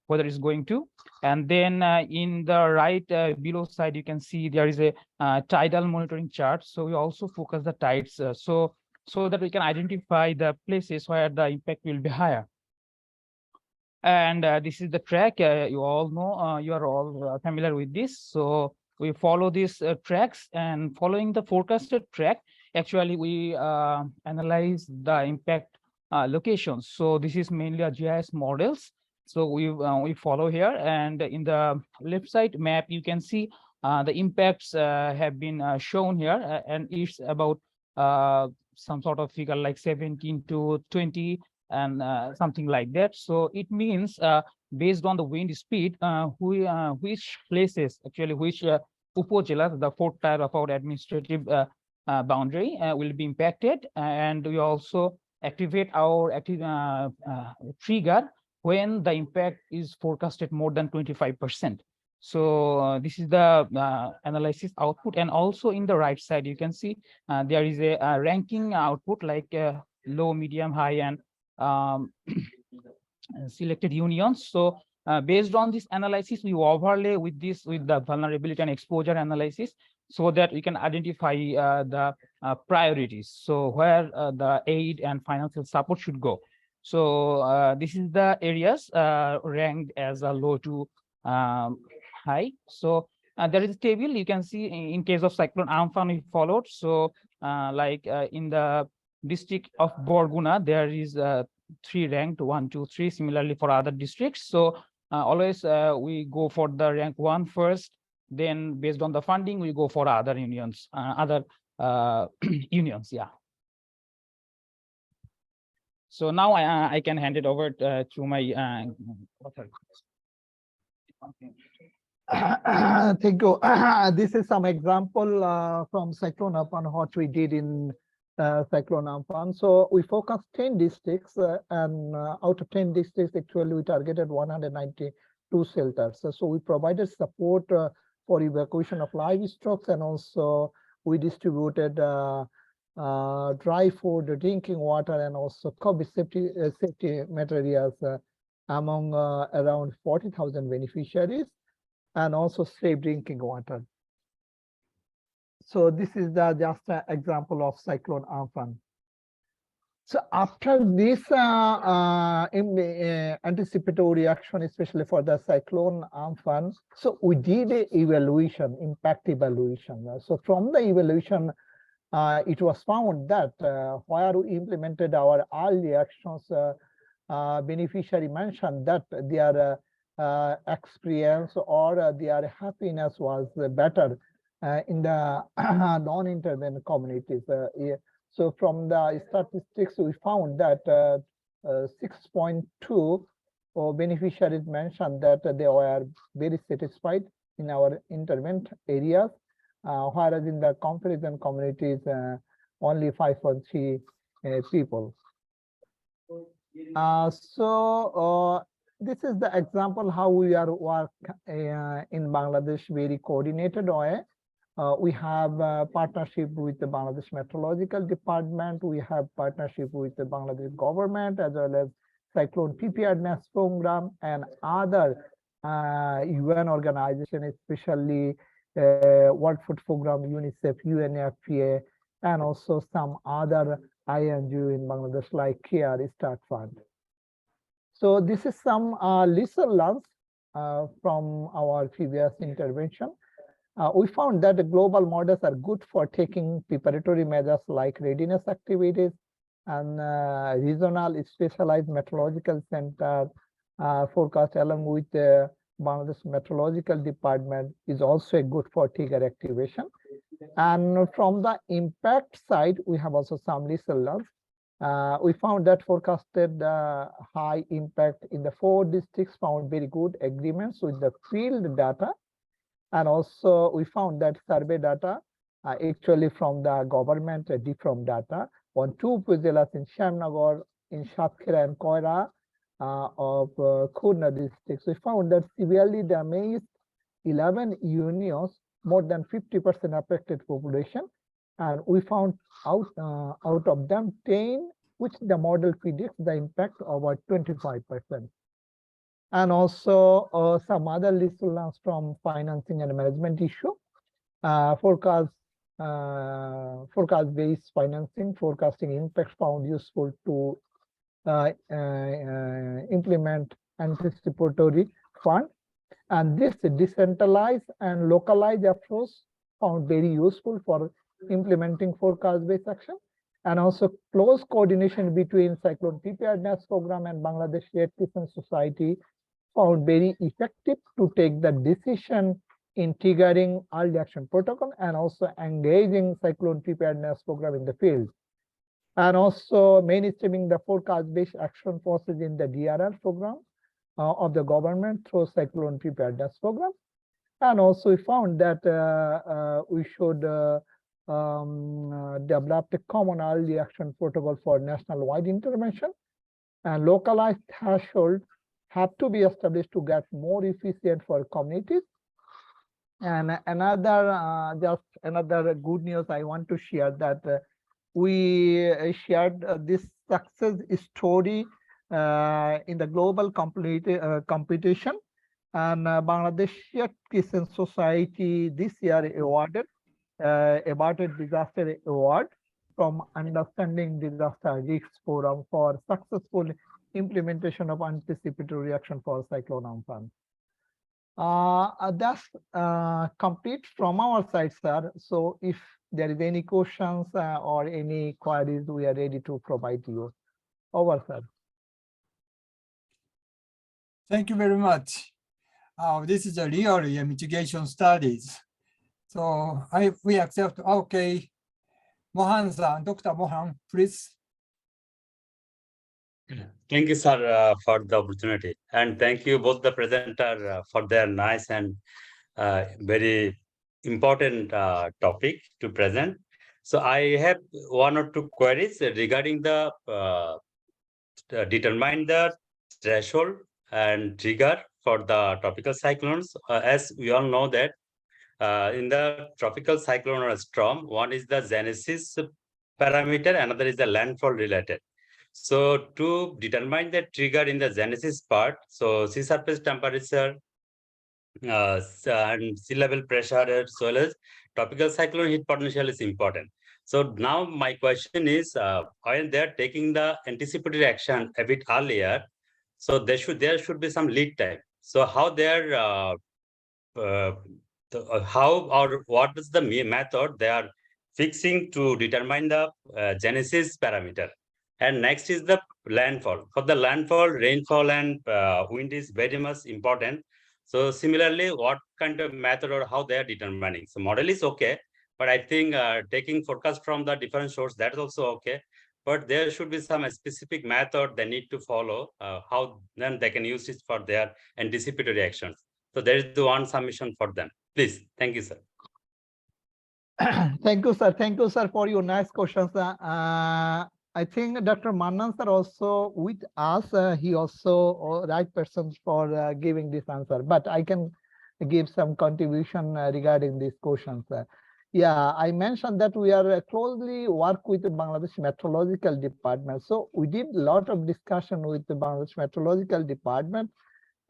whether it's going to. And then in the right below side, you can see there is a tidal monitoring chart. So we also focus the tides so that we can identify the places where the impact will be higher. And this is the track. You all know, you are all familiar with this. So we follow these tracks, and following the forecasted track, actually we analyze the impact locations. So this is mainly a GIS models. So we follow here, and in the left side map you can see the impacts have been shown here, and it's about some sort of figure like 17 to 20 and something like that. So it means based on the wind speed, which places, actually which upojelas, the fourth tier of our administrative boundary, will be impacted. And we also activate our trigger when the impact is forecasted more than 25%. So this is the analysis output. And also in the right side, you can see there is a ranking output like low, medium, high, and selected unions. So based on this analysis, we overlay with this with the vulnerability and exposure analysis, so that we can identify the priorities. So where the aid and financial support should go. So this is the areas ranked as a low to high. So there is a table you can see in case of cyclone Amphan we followed. So like in the district of Borguna, there is 3 ranked, 1, 2, 3. Similarly for other districts. So always we go for the rank 1 first. Then based on the funding, we go for other unions, unions. Yeah. So now I can hand it over to my author. Thank you. This is some example from Cyclone Amphan, what we did in Cyclone Amphan. So we focused 10 districts, and out of 10 districts, actually we targeted 192 shelters. So we provided support for evacuation of livestock, and also we distributed dry food, drinking water, and also COVID safety materials among around 40,000 beneficiaries, and also safe drinking water. So this is just an example of Cyclone Amphan. So after this anticipatory action, especially for the Cyclone Amphan, so we did an evaluation, impact evaluation. So from the evaluation, it was found that where we implemented our early actions, beneficiary mentioned that their experience or their happiness was better in the non-intervened communities. So from the statistics, we found that 6.2 beneficiaries mentioned that they were very satisfied in our intervened areas, whereas in the comparison communities, only 5.3 people. This is the example how we are work in Bangladesh very coordinated way. We have partnership with the Bangladesh Meteorological Department. We have partnership with the Bangladesh government, as well as Cyclone Preparedness Program and other UN organizations, especially World Food Program, UNICEF, UNFPA, and also some other INGO in Bangladesh like CARE, Start Fund. So this is some lesson learned from our previous intervention. We found that the global models are good for taking preparatory measures like readiness activities, and regional specialized meteorological center forecast along with the Bangladesh Meteorological Department is also good for trigger activation. And from the impact side, we have also some lesson learned. We found that forecasted high impact in the 4 districts found very good agreements with the field data. And also we found that survey data actually from the government DFROM data on 2 upojelas in Shyamnagar, in Satkhira and Koira of Khurna districts. We found that severely damaged 11 unions, more than 50% affected population. And we found out of them 10, which the model predicts the impact about 25%. And also some other lessons from financing and management issue. Forecast-based financing, forecasting impact found useful to implement anticipatory fund. And this decentralized and localized approach found very useful for implementing forecast-based action, and also close coordination between Cyclone Preparedness Program and Bangladesh Red Crescent Society found very effective to take the decision in triggering early action protocol and also engaging Cyclone Preparedness Program in the field. And also mainstreaming the forecast-based action process in the DRR program of the government through Cyclone Preparedness Program. And also we found that we should develop a common early action protocol for national-wide intervention, and localized threshold have to be established to get more efficient for communities. And another just another good news I want to share that we shared this success story in the global competition, and Bangladesh Red Crescent Society this year awarded Averted Disaster Award from Understanding Disaster Risks Forum for successful implementation of anticipatory reaction for Cyclone Amphan. That's complete from our side, sir. So if there is any questions or any queries, we are ready to provide you. Over, sir. Thank you very much. This is a real mitigation studies. So we accept, okay. Mohan-san, Dr. Mohan, please. Thank you, sir, for the opportunity. And thank you both the presenter for their nice and very important topic to present. So I have one or two queries regarding the determine the threshold and trigger for the tropical cyclones. As we all know that in the tropical cyclone or storm, one is the genesis parameter, another is the landfall related. So to determine the trigger in the genesis part, so sea surface temperature and sea level pressure as well as tropical cyclone heat potential is important. So now my question is, when they're taking the anticipatory action a bit earlier, so there should be some lead time. So how they're how or what is the method they are fixing to determine the genesis parameter? And next is the landfall. For the landfall, rainfall and wind is very much important. So similarly, what kind of method or how they are determining? So model is okay, but I think taking forecast from the different source, that is also okay. But there should be some specific method they need to follow, how then they can use it for their anticipatory actions. So there is the one submission for them. Please, thank you, sir. Thank you, sir. Thank you, sir, for your nice questions. I think Dr. Mannan sir also with us. He also right person for giving this answer. But I can give some contribution regarding these questions. Yeah, I mentioned that we are closely work with the Bangladesh Meteorological Department. So we did a lot of discussion with the Bangladesh Meteorological Department.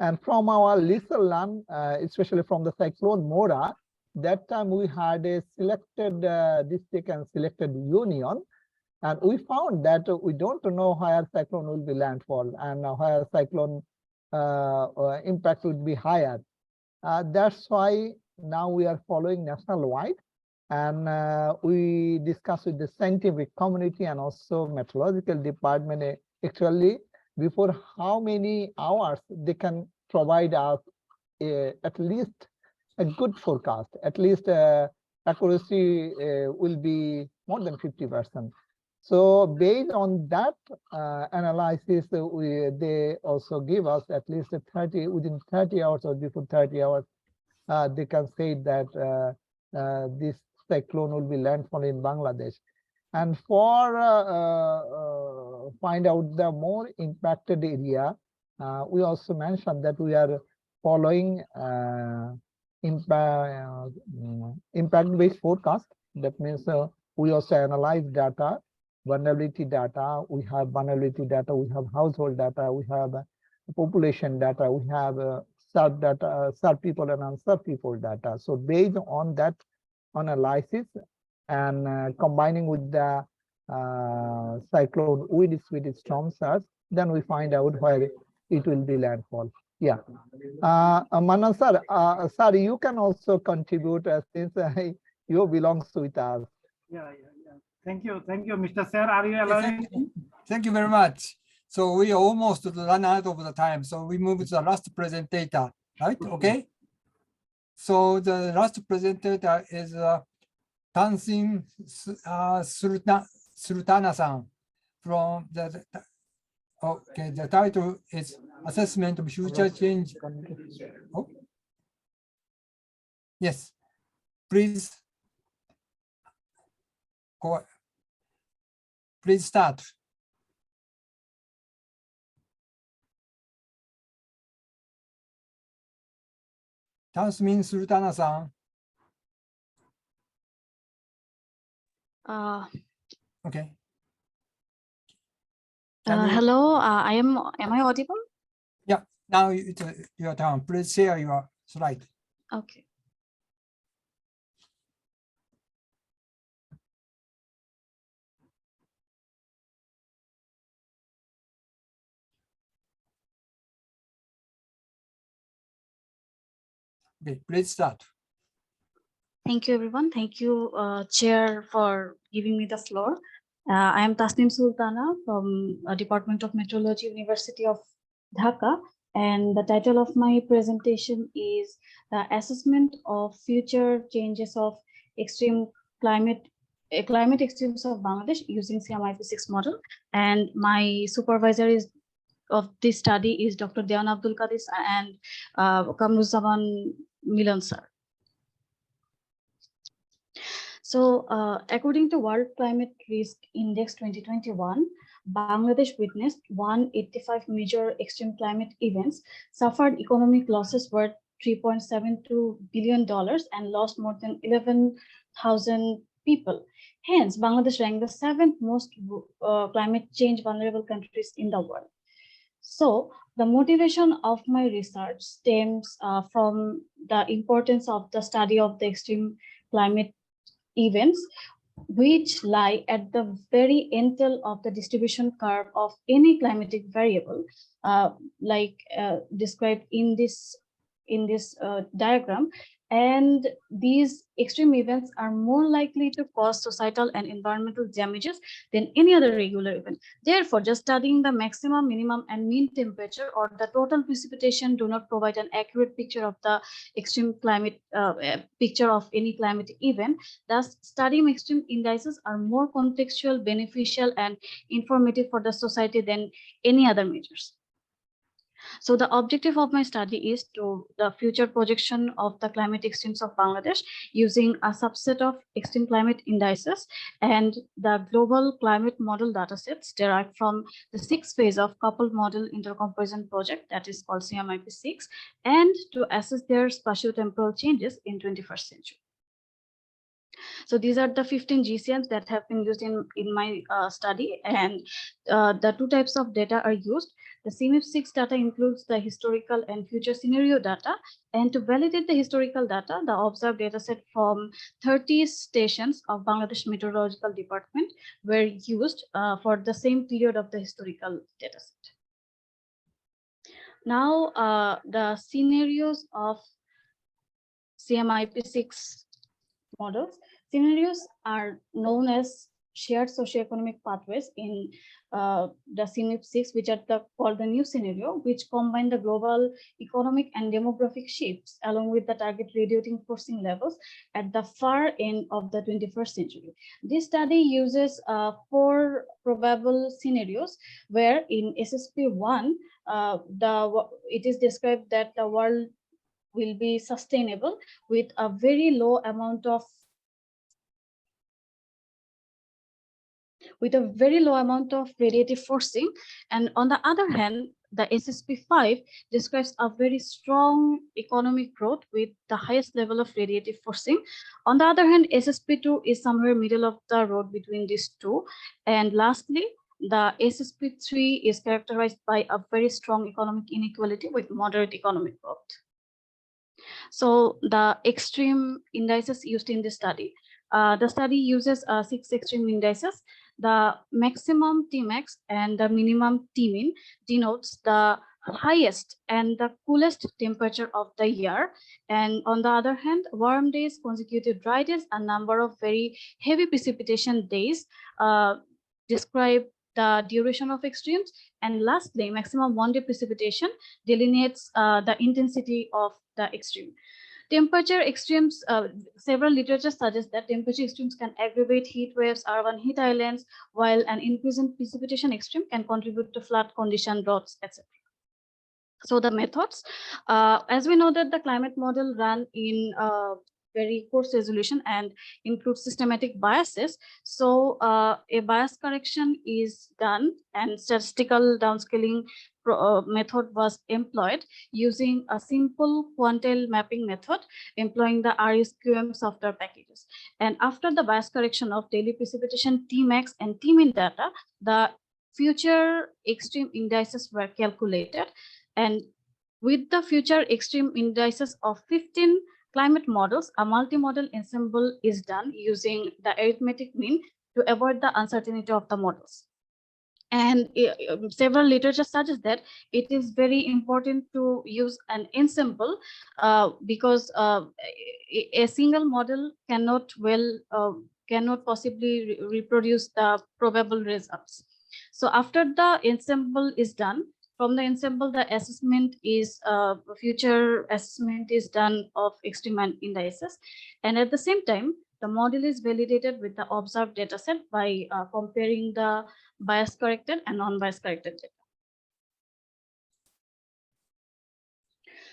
And from our lesson learned, especially from the cyclone Mora, that time we had a selected district and selected union. And we found that we don't know where cyclone will be landfall and where cyclone impact would be higher. That's why now we are following national-wide. And we discuss with the scientific community and also meteorological department actually before how many hours they can provide us at least a good forecast, at least accuracy will be more than 50%. So based on that analysis, they also give us at least within 30 hours or before 30 hours, they can say that this cyclone will be landfall in Bangladesh. And for find out the more impacted area, we also mentioned that we are following impact-based forecast. That means we also analyze data, vulnerability data. We have vulnerability data. We have household data. We have population data. We have served data, served people and unserved people data. So based on that analysis and combining with the cyclone with storm surge, then we find out where it will be landfall. Yeah. Manan sir, sir, you can also contribute since you belongs with us. Yeah. Thank you, Mr. Sir. Are you allowing? Thank you very much. So we almost run out of the time. So we move to the last presenter, right? Okay. So the last presenter is Tansin Sultana-san from the, okay, the title is Assessment of Future Change. Oh. Yes, please. Go. Please start. Tansin Sultana-san. Okay. Hello, am I audible? Yeah, now it's your turn. Please share your slide. Okay. Okay, please start. Thank you, everyone. Thank you, Chair, for giving me the floor. I am Tasnim Sultana from Department of Meteorology, University of Dhaka, and the title of my presentation is the Assessment of Future Changes of Extreme Climate Extremes of Bangladesh using CMIP6 model. And my supervisor of this study is Dr. Dewan Abdul Qadir and Kamruzzaman Milan sir. So according to World Climate Risk Index 2021, Bangladesh witnessed 185 major extreme climate events, suffered economic losses worth $3.72 billion and lost more than 11,000 people. Hence, Bangladesh ranked the 7th most climate change vulnerable countries in the world. So the motivation of my research stems from the importance of the study of the extreme climate events, which lie at the very end of the distribution curve of any climatic variable, described in this diagram. And these extreme events are more likely to cause societal and environmental damages than any other regular event. Therefore, just studying the maximum, minimum, and mean temperature or the total precipitation do not provide an accurate picture of the extreme climate picture of any climatic event. Thus, studying extreme indices are more contextual, beneficial, and informative for the society than any other measures. So the objective of my study is to the future projection of the climate extremes of Bangladesh using a subset of extreme climate indices and the global climate model datasets derived from the 6th phase of coupled model intercomparison project that is called CMIP6, and to assess their spatiotemporal changes in 21st century. So these are the 15 GCMs that have been used in my study, and the 2 types of data are used. The CMIP6 data includes the historical and future scenario data, and to validate the historical data, the observed data set from 30 stations of Bangladesh Meteorological Department were used for the same period of the historical data set. Now, the scenarios of CMIP6 models. Scenarios are known as shared socio-economic pathways in the CMIP6, which are called the new scenario, which combine the global economic and demographic shifts along with the target radiating forcing levels at the far end of the 21st century. This study uses 4 probable scenarios where in SSP1, it is described that the world will be sustainable with a very low amount of radiative forcing, and on the other hand, the SSP5 describes a very strong economic growth with the highest level of radiative forcing. On the other hand, SSP2 is somewhere middle of the road between these two, and lastly, the SSP3 is characterized by a very strong economic inequality with moderate economic growth. So the extreme indices used in this study. The study uses 6 extreme indices. The maximum Tmax and the minimum Tmin denotes the highest and the coolest temperature of the year. And on the other hand, warm days, consecutive dry days, a number of very heavy precipitation days describe the duration of extremes. And lastly, maximum one-day precipitation delineates the intensity of the extreme. Temperature extremes, several literature suggests that temperature extremes can aggravate heat waves, urban heat islands, while an increase in precipitation extreme can contribute to flood condition, droughts, etc. So the methods, as we know that the climate model run in very coarse resolution and includes systematic biases. So a bias correction is done and statistical downscaling method was employed using a simple quantile mapping method employing the RSQM software packages. And after the bias correction of daily precipitation Tmax and Tmin data, the future extreme indices were calculated. And with the future extreme indices of 15 climate models, a multi-model ensemble is done using the arithmetic mean to avoid the uncertainty of the models. And several literature suggests that it is very important to use an ensemble because a single model cannot possibly reproduce the probable results. So after the ensemble is done, from the ensemble, the assessment is future assessment is done of extreme indices, and at the same time, the model is validated with the observed data set by comparing the bias corrected and non-bias corrected data.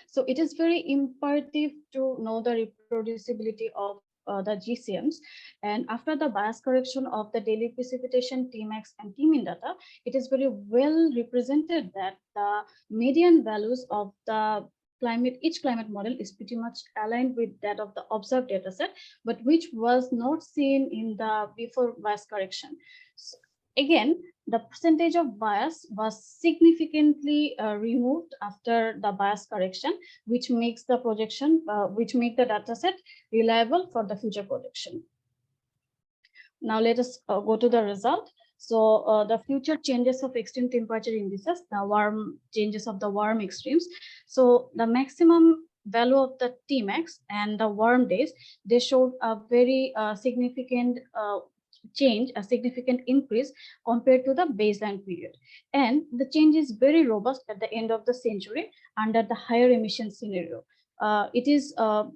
So it is very imperative to know the reproducibility of the GCMs. And after the bias correction of the daily precipitation Tmax and Tmin data, it is very well represented that the median values of the each climate model is pretty much aligned with that of the observed data set, but which was not seen in the before bias correction. So again, the percentage of bias was significantly removed after the bias correction, which makes the projection, which make the data set reliable for the future projection. Now let us go to the result. So the future changes of extreme temperature indices, the warm changes of the warm extremes. So the maximum value of the Tmax and the warm days, they showed a very significant change, a significant increase compared to the baseline period. And the change is very robust at the end of the century under the higher emission scenario. The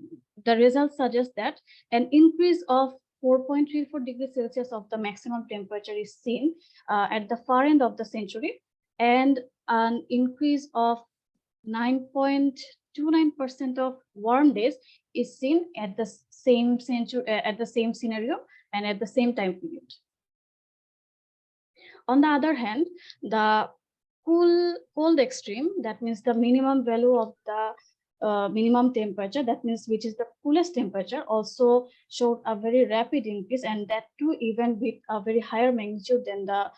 results suggest that an increase of 4.34 degrees Celsius of the maximum temperature is seen at the far end of the century, and an increase of 9.29% of warm days is seen at the same century, at the same scenario and at the same time period. On the other hand, the cold extreme, that means the minimum value of the minimum temperature, that means which is the coolest temperature, also showed a very rapid increase, and that too even with a very higher magnitude than the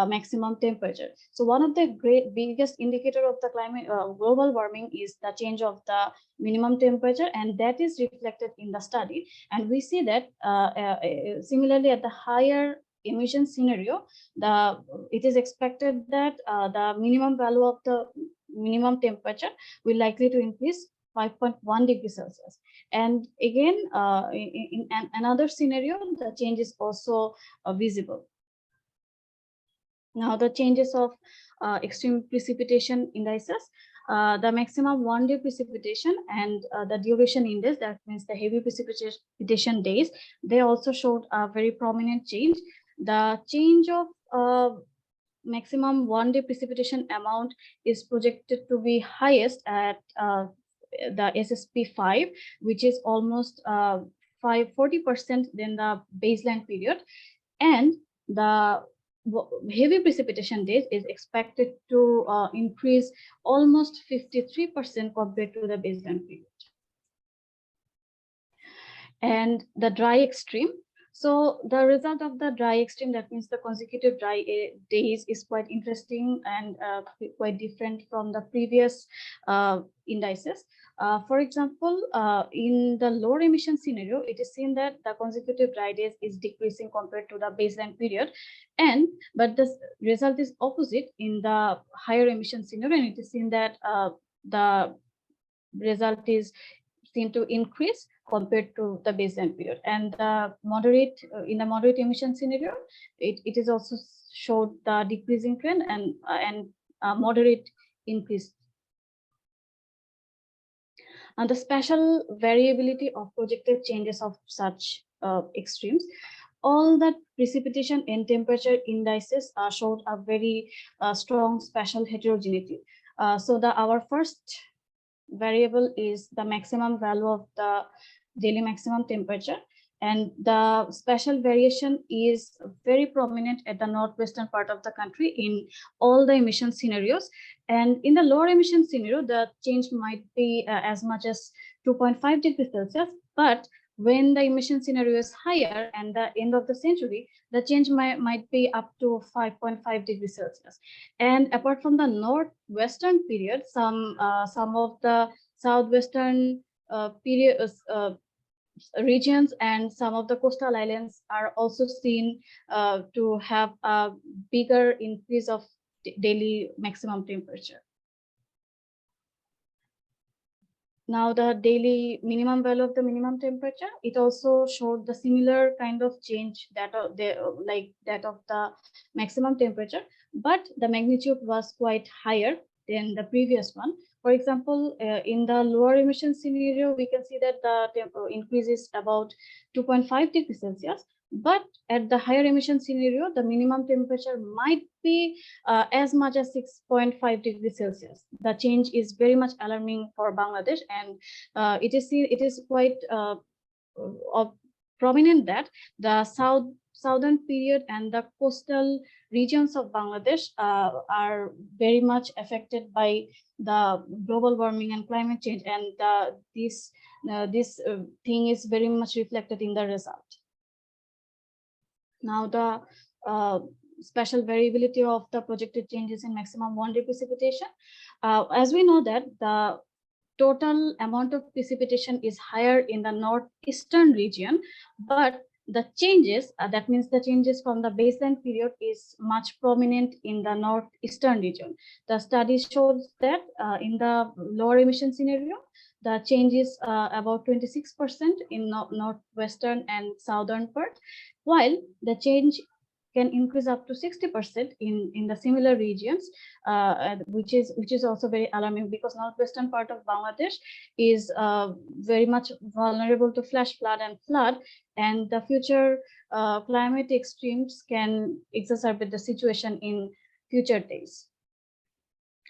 maximum temperature. So one of the biggest indicator of the climate global warming is the change of the minimum temperature, and that is reflected in the study. And we see that similarly at the higher emission scenario, it is expected that the minimum value of the minimum temperature will likely to increase 5.1 degrees Celsius. And again, in another scenario, the change is also visible. Now the changes of extreme precipitation indices, the maximum one-day precipitation and the duration index, that means the heavy precipitation days, they also showed a very prominent change. The change of maximum one-day precipitation amount is projected to be highest at the SSP5, which is almost 40% than the baseline period, and the heavy precipitation days is expected to increase almost 53% compared to the baseline period. And the dry extreme, So the result of the dry extreme, that means the consecutive dry days, is quite interesting and quite different from the previous indices. For example, in the lower emission scenario, it is seen that the consecutive dry days is decreasing compared to the baseline period, but the result is opposite in the higher emission scenario, and it is seen that the result is seen to increase compared to the baseline period. And the moderate in the moderate emission scenario, it is also showed the decreasing trend and moderate increase. And the spatial variability of projected changes of such extremes, all that precipitation and temperature indices showed a very strong spatial heterogeneity. So our first variable is the maximum value of the daily maximum temperature, and the spatial variation is very prominent at the northwestern part of the country in all the emission scenarios. And in the lower emission scenario, the change might be as much as 2.5 degrees Celsius, but when the emission scenario is higher and the end of the century, the change might be up to 5.5 degrees Celsius. And apart from the northwestern period, some of the southwestern regions and some of the coastal islands are also seen to have a bigger increase of daily maximum temperature. Now the daily minimum value of the minimum temperature, it also showed the similar kind of change that like that of the maximum temperature, but the magnitude was quite higher than the previous one. For example, in the lower emission scenario, we can see that the increase is about 2.5 degrees Celsius. But at the higher emission scenario, the minimum temperature might be as much as 6.5 degrees Celsius. The change is very much alarming for Bangladesh, and it is quite prominent that the southern period and the coastal regions of Bangladesh are very much affected by the global warming and climate change, and this thing is very much reflected in the result. Now the spatial variability of the projected changes in maximum 1 day precipitation. As we know that the total amount of precipitation is higher in the northeastern region, but the changes, that means the changes from the baseline period, is much prominent in the northeastern region. The study shows that in the lower emission scenario, the change is about 26% in northwestern and southern part, while the change can increase up to 60% in the similar regions, which is also very alarming, because northwestern part of Bangladesh is very much vulnerable to flash flood and flood, and the future climate extremes can exacerbate the situation in future days.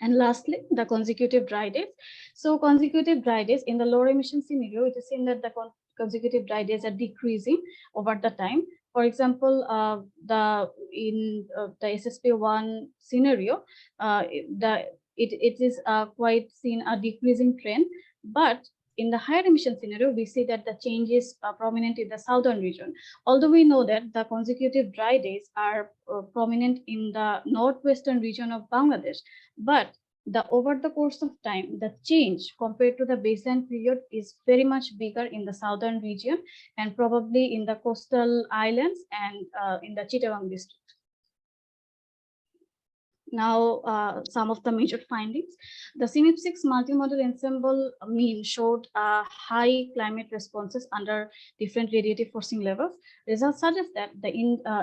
And lastly, the consecutive dry days. So consecutive dry days in the lower emission scenario, it is seen that the consecutive dry days are decreasing over the time. For example, in the SSP1 scenario, it is quite seen a decreasing trend, but in the higher emission scenario, we see that the change is prominent in the southern region. Although we know that the consecutive dry days are prominent in the northwestern region of Bangladesh, but over the course of time, the change compared to the baseline period is very much bigger in the southern region, and probably in the coastal islands and in the Chittagong district. Now, some of the major findings. The CMIP6 multimodal ensemble mean showed high climate responses under different radiative forcing levels. Results suggest that the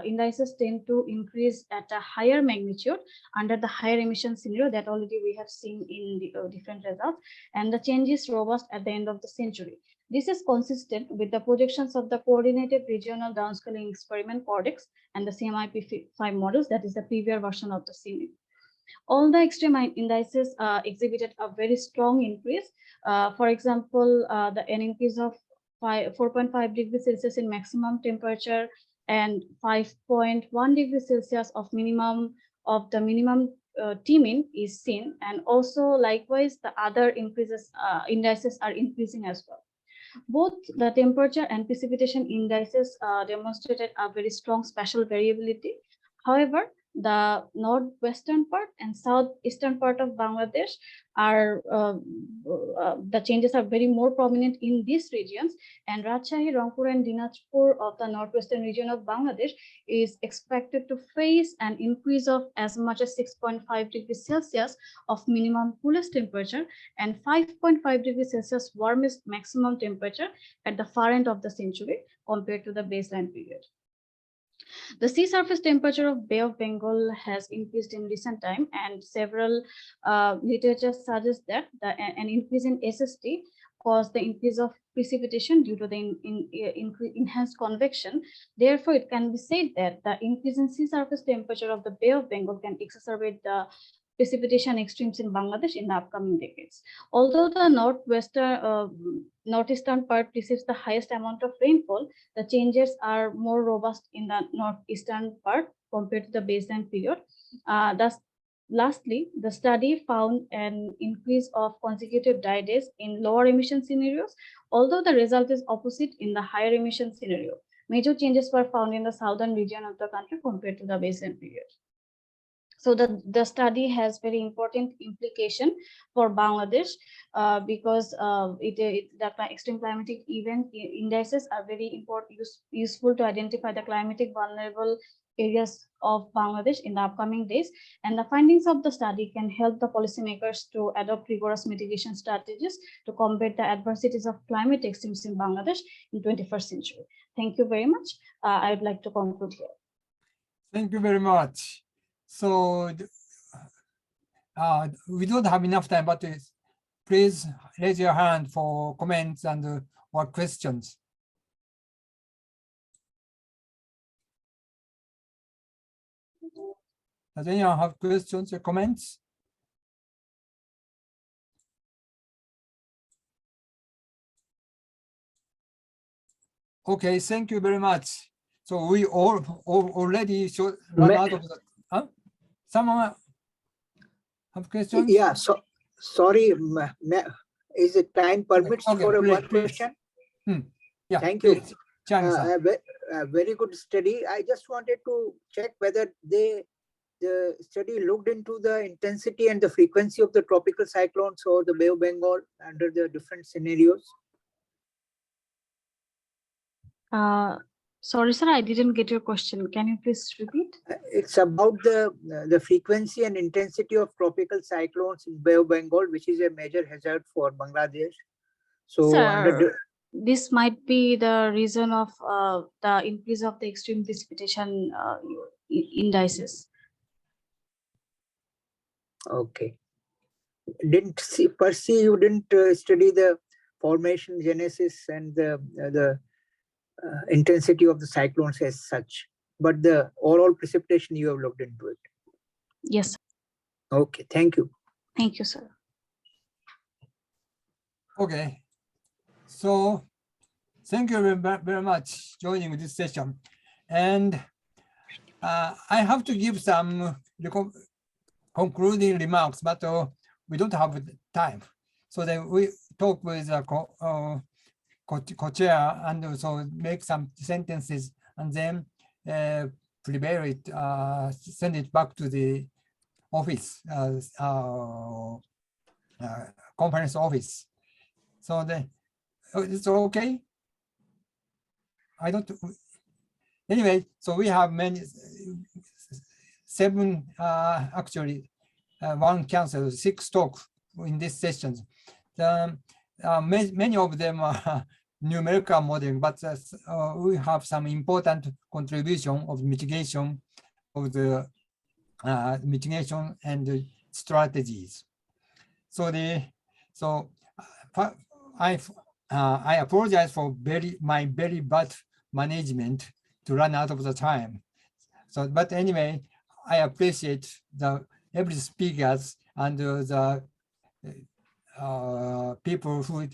indices tend to increase at a higher magnitude under the higher emission scenario that already we have seen in the different results, and the change is robust at the end of the century. This is consistent with the projections of the Coordinated Regional Downscaling Experiment CORDEX and the CMIP5 models, that is the previous version of the CMIP. All the extreme indices exhibited a very strong increase. For example, an increase of 4.5 degrees Celsius in maximum temperature and 5.1 degrees Celsius of the minimum T-min is seen, and also likewise the other indices are increasing as well. Both the temperature and precipitation indices demonstrated a very strong spatial variability. However, the northwestern part and southeastern part of Bangladesh are the changes are very more prominent in these regions, and Rajshahi, Rangpur, and Dinajpur of the northwestern region of Bangladesh is expected to face an increase of as much as 6.5 degrees Celsius of minimum coolest temperature and 5.5 degrees Celsius warmest maximum temperature at the far end of the century compared to the baseline period. The sea surface temperature of Bay of Bengal has increased in recent time, and several literature suggests that an increase in SST caused the increase of precipitation due to the enhanced convection. Therefore, it can be said that the increase in sea surface temperature of the Bay of Bengal can exacerbate the precipitation extremes in Bangladesh in the upcoming decades. Although the northeastern part receives the highest amount of rainfall, the changes are more robust in the northeastern part compared to the baseline period. Lastly, the study found an increase of consecutive dry days in lower emission scenarios, although the result is opposite in the higher emission scenario. Major changes were found in the southern region of the country compared to the baseline period. So the study has very important implication for Bangladesh because the extreme climatic event indices are very important, useful to identify the climatic vulnerable areas of Bangladesh in the upcoming days. And the findings of the study can help the policymakers to adopt rigorous mitigation strategies to combat the adversities of climate extremes in Bangladesh in 21st century. Thank you very much. I would like to conclude here. Thank you very much. So we don't have enough time, but please raise your hand for comments and or questions. Does anyone have questions or comments? Okay, thank you very much. So we all already should run out of the. Huh? Someone have questions? Yeah, so sorry, is it time permits Okay, for please, one question? Yeah, thank you. A very good study. I just wanted to check whether the study looked into the intensity and the frequency of the tropical cyclones or the Bay of Bengal under the different scenarios. Sorry, sir, I didn't get your question. Can you please repeat? It's about the frequency and intensity of tropical cyclones in Bay of Bengal, which is a major hazard for Bangladesh. So, sir, this might be the reason of the increase of the extreme precipitation indices. Okay. Per se, you didn't study the formation, genesis, and the intensity of the cyclones as such, but the overall precipitation you have looked into it. Yes. Okay, thank you. Thank you, sir. Okay, so thank you very much joining this session, and I have to give some concluding remarks, but we don't have time, so then we talk with co-chair and also make some sentences and then prepare it, send it back to the office, conference office. So then it's okay. I don't. Anyway, so we have seven actually, one cancel, 6 talks in this session. Many of them are numerical modeling, but we have some important contribution of mitigation and the strategies. So I apologize for my very bad management to run out of the time. So, but anyway, I appreciate every speakers and the people who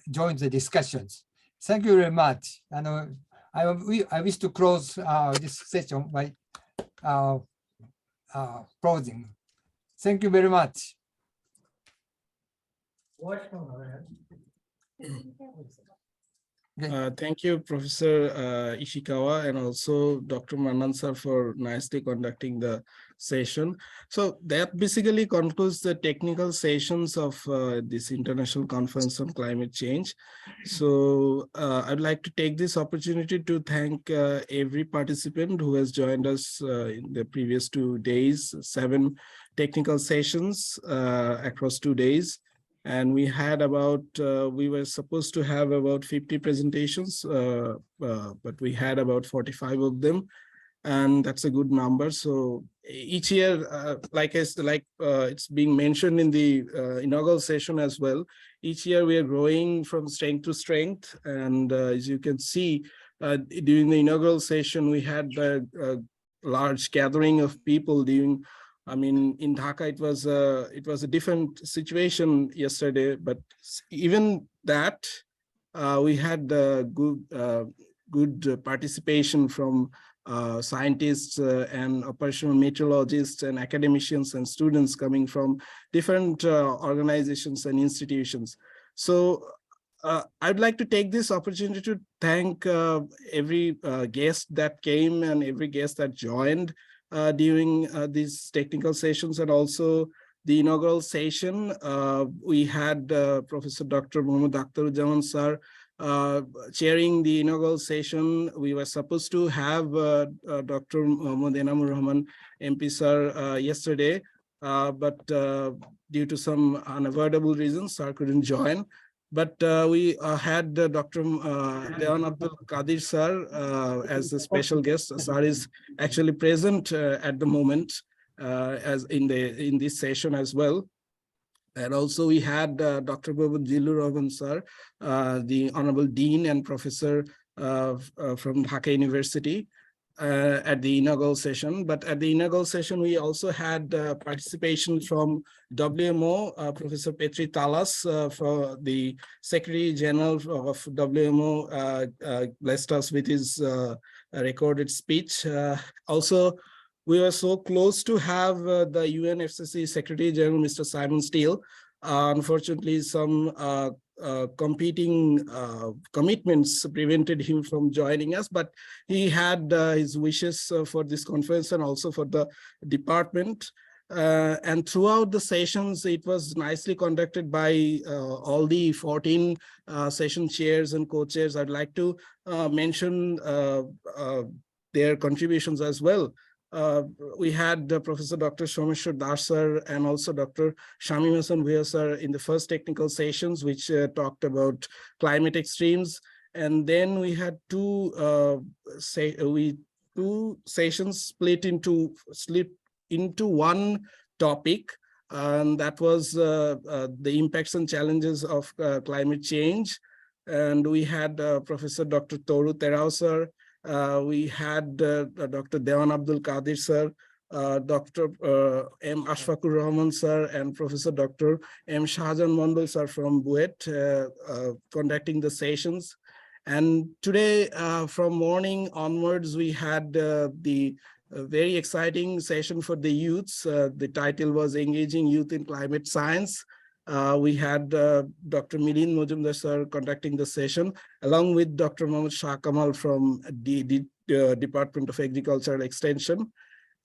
joined the discussions. Thank you very much. And I wish to close this session by closing. Thank you very much. Thank you, Professor Ishikawa, and also Dr. Manan sir for nicely conducting the session. So that basically concludes the technical sessions of this International Conference on Climate Change. So I'd like to take this opportunity to thank every participant who has joined us in the previous 2 days, 7 technical sessions across 2 days. And we had about, we were supposed to have about 50 presentations, but we had about 45 of them. And that's a good number. So each year, it's being mentioned in the inaugural session as well, each year we are growing from strength to strength. And as you can see, during the inaugural session, we had a large gathering of people during, I mean, in Dhaka, it was a different situation yesterday, but even that, we had good participation from scientists and operational meteorologists and academicians and students coming from different organizations and institutions. So I'd like to take this opportunity to thank every guest that came and every guest that joined during these technical sessions, and also the inaugural session. We had Professor Dr. Mohammad Akhtarujaman sir chairing the inaugural session. We were supposed to have Dr. Mohammad Enamur Rahman MP sir yesterday, but due to some unavoidable reasons, sir couldn't join. But we had Dr. Dewan Abdul Qadir sir as the special guest. Sir is actually present at the moment as in this session as well. And also we had Dr. Babud Jilur Rahman sir, the Honorable Dean and Professor from Dhaka University at the inaugural session. But at the inaugural session, we also had participation from WMO, Professor Petri Talas, for the Secretary General of WMO, blessed us with his recorded speech. Also, we were so close to have the UNFCCC Secretary General, Mr. Simon Steele. Unfortunately, some competing commitments prevented him from joining us, but he had his wishes for this conference and also for the department. And throughout the sessions, it was nicely conducted by all the 14 session chairs and co-chairs. I'd like to mention their contributions as well. We had Professor Dr. Someshwar Das sir and also Dr. Shamim Hassan Bhuya sir in the first technical sessions, which talked about climate extremes. And then we had two sessions split into one topic, and that was the impacts and challenges of climate change. And we had Professor Dr. Toru Terao sir. We had Dr. Dewan Abdul Qadir sir, Dr. M. Ashfaqur Rahman sir, and Professor Dr. M. Shahjan Mondal sir from Buet conducting the sessions. And today, from morning onwards, we had the very exciting session for the youths. The title was Engaging Youth in Climate Science. We had Dr. Milind Mojumdar sir conducting the session, along with Dr. Mohammad Shah Kamal from the Department of Agricultural Extension.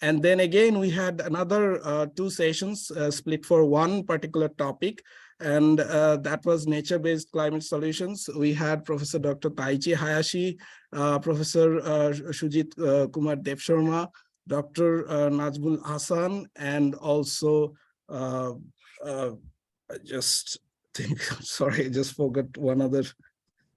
And then again, we had another 2 sessions split for one particular topic, and that was nature-based climate solutions. We had Professor Dr. Taichi Hayashi, Professor Sujit Kumar Dev Sharma, Dr. Najmul Hassan, and also I just think, sorry, I just forgot one other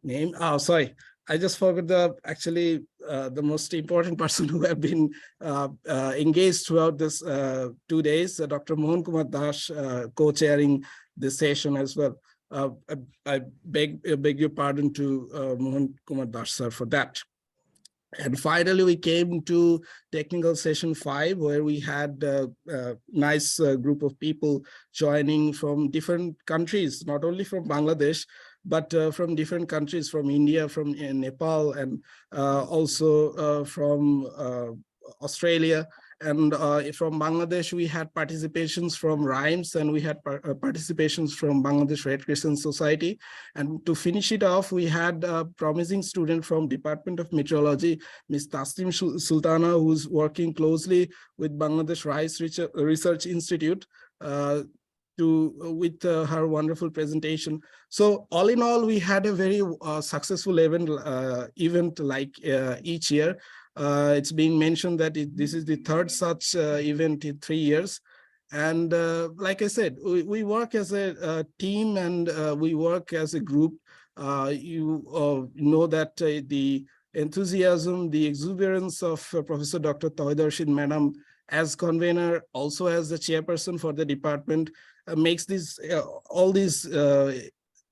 name. Oh, sorry. I just forgot the most important person who have been engaged throughout this 2 days, Dr. Mohan Kumar Das, co-chairing this session as well. I beg your pardon to Mohan Kumar Das sir for that. And finally, we came to technical session 5, where we had a nice group of people joining from different countries, not only from Bangladesh, but from different countries, from India, from Nepal, and also from Australia. And from Bangladesh, we had participations from RHYMES, and we had participations from Bangladesh Red Crescent Society. And to finish it off, we had a promising student from Department of Meteorology, Ms. Taslim Sultana, who's working closely with Bangladesh Rice Research Institute with her wonderful presentation. So all in all, we had a very successful event like each year. It's being mentioned that this is the third such event in 3 years. And like I said, we work as a team, and we work as a group. You know that the enthusiasm, the exuberance of Professor Dr. Tawhid Rashid Madam as convener, also as the chairperson for the department, makes all these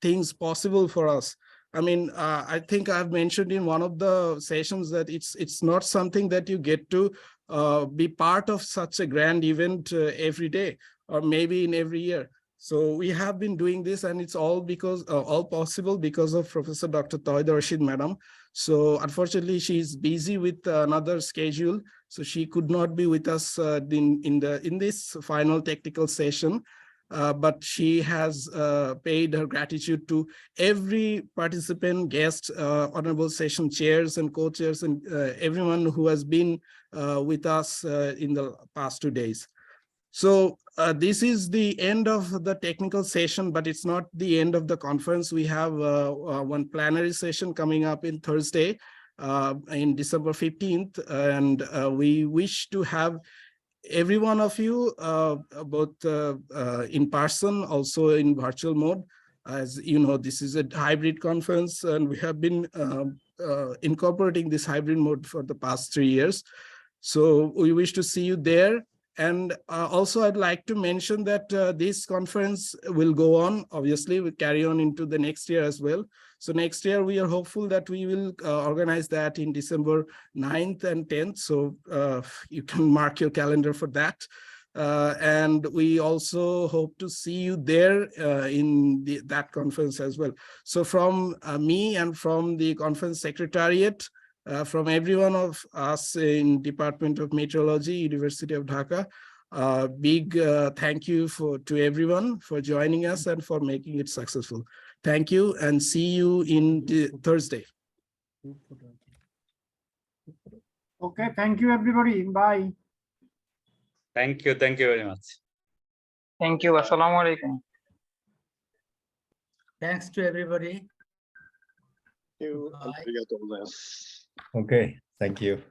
things possible for us. I mean, I think I've mentioned in one of the sessions that it's not something that you get to be part of such a grand event every day, or maybe in every year. So we have been doing this, and it's all possible because of Professor Dr. Tawhid Rashid Madam. So unfortunately, she's busy with another schedule, so she could not be with us in this final technical session. But she has paid her gratitude to every participant, guest, honorable session chairs and co-chairs, and everyone who has been with us in the past 2 days. So this is the end of the technical session, but it's not the end of the conference. We have one plenary session coming up in Thursday, in December 15th, and we wish to have every one of you, both in person, also in virtual mode. As you know, this is a hybrid conference, and we have been incorporating this hybrid mode for the past 3 years. So we wish to see you there. And also, I'd like to mention that this conference will go on. Obviously, we carry on into the next year as well. So next year, we are hopeful that we will organize that in December 9th and 10th. So you can mark your calendar for that. And we also hope to see you there in that conference as well. So from me and from the conference secretariat, from every one of us in Department of Meteorology, University of Dhaka, big thank you to everyone for joining us and for making it successful. Thank you, and see you in Thursday. Okay, thank you everybody. Bye. Thank you very much. Thank you. Assalamu alaikum. Thanks to everybody. Okay, thank you.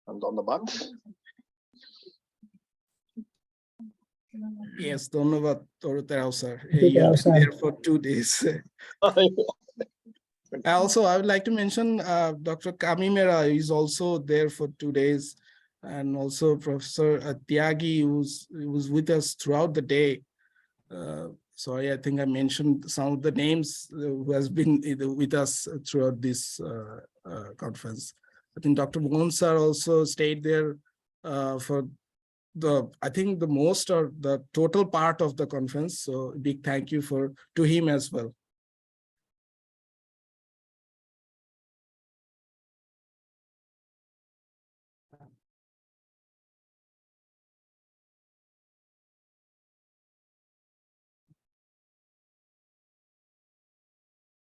And on the button. Yes, Dhanyavad Torotero sir. You're there for 2 days. Also, I would like to mention Dr. Kamimera is also there for 2 days, and also Professor Tyagi, who was with us throughout the day. Sorry, I think I mentioned some of the names who has been with us throughout this conference. I think Dr. Mohan sir also stayed there for I think the most or the total part of the conference. So big thank you to him as well.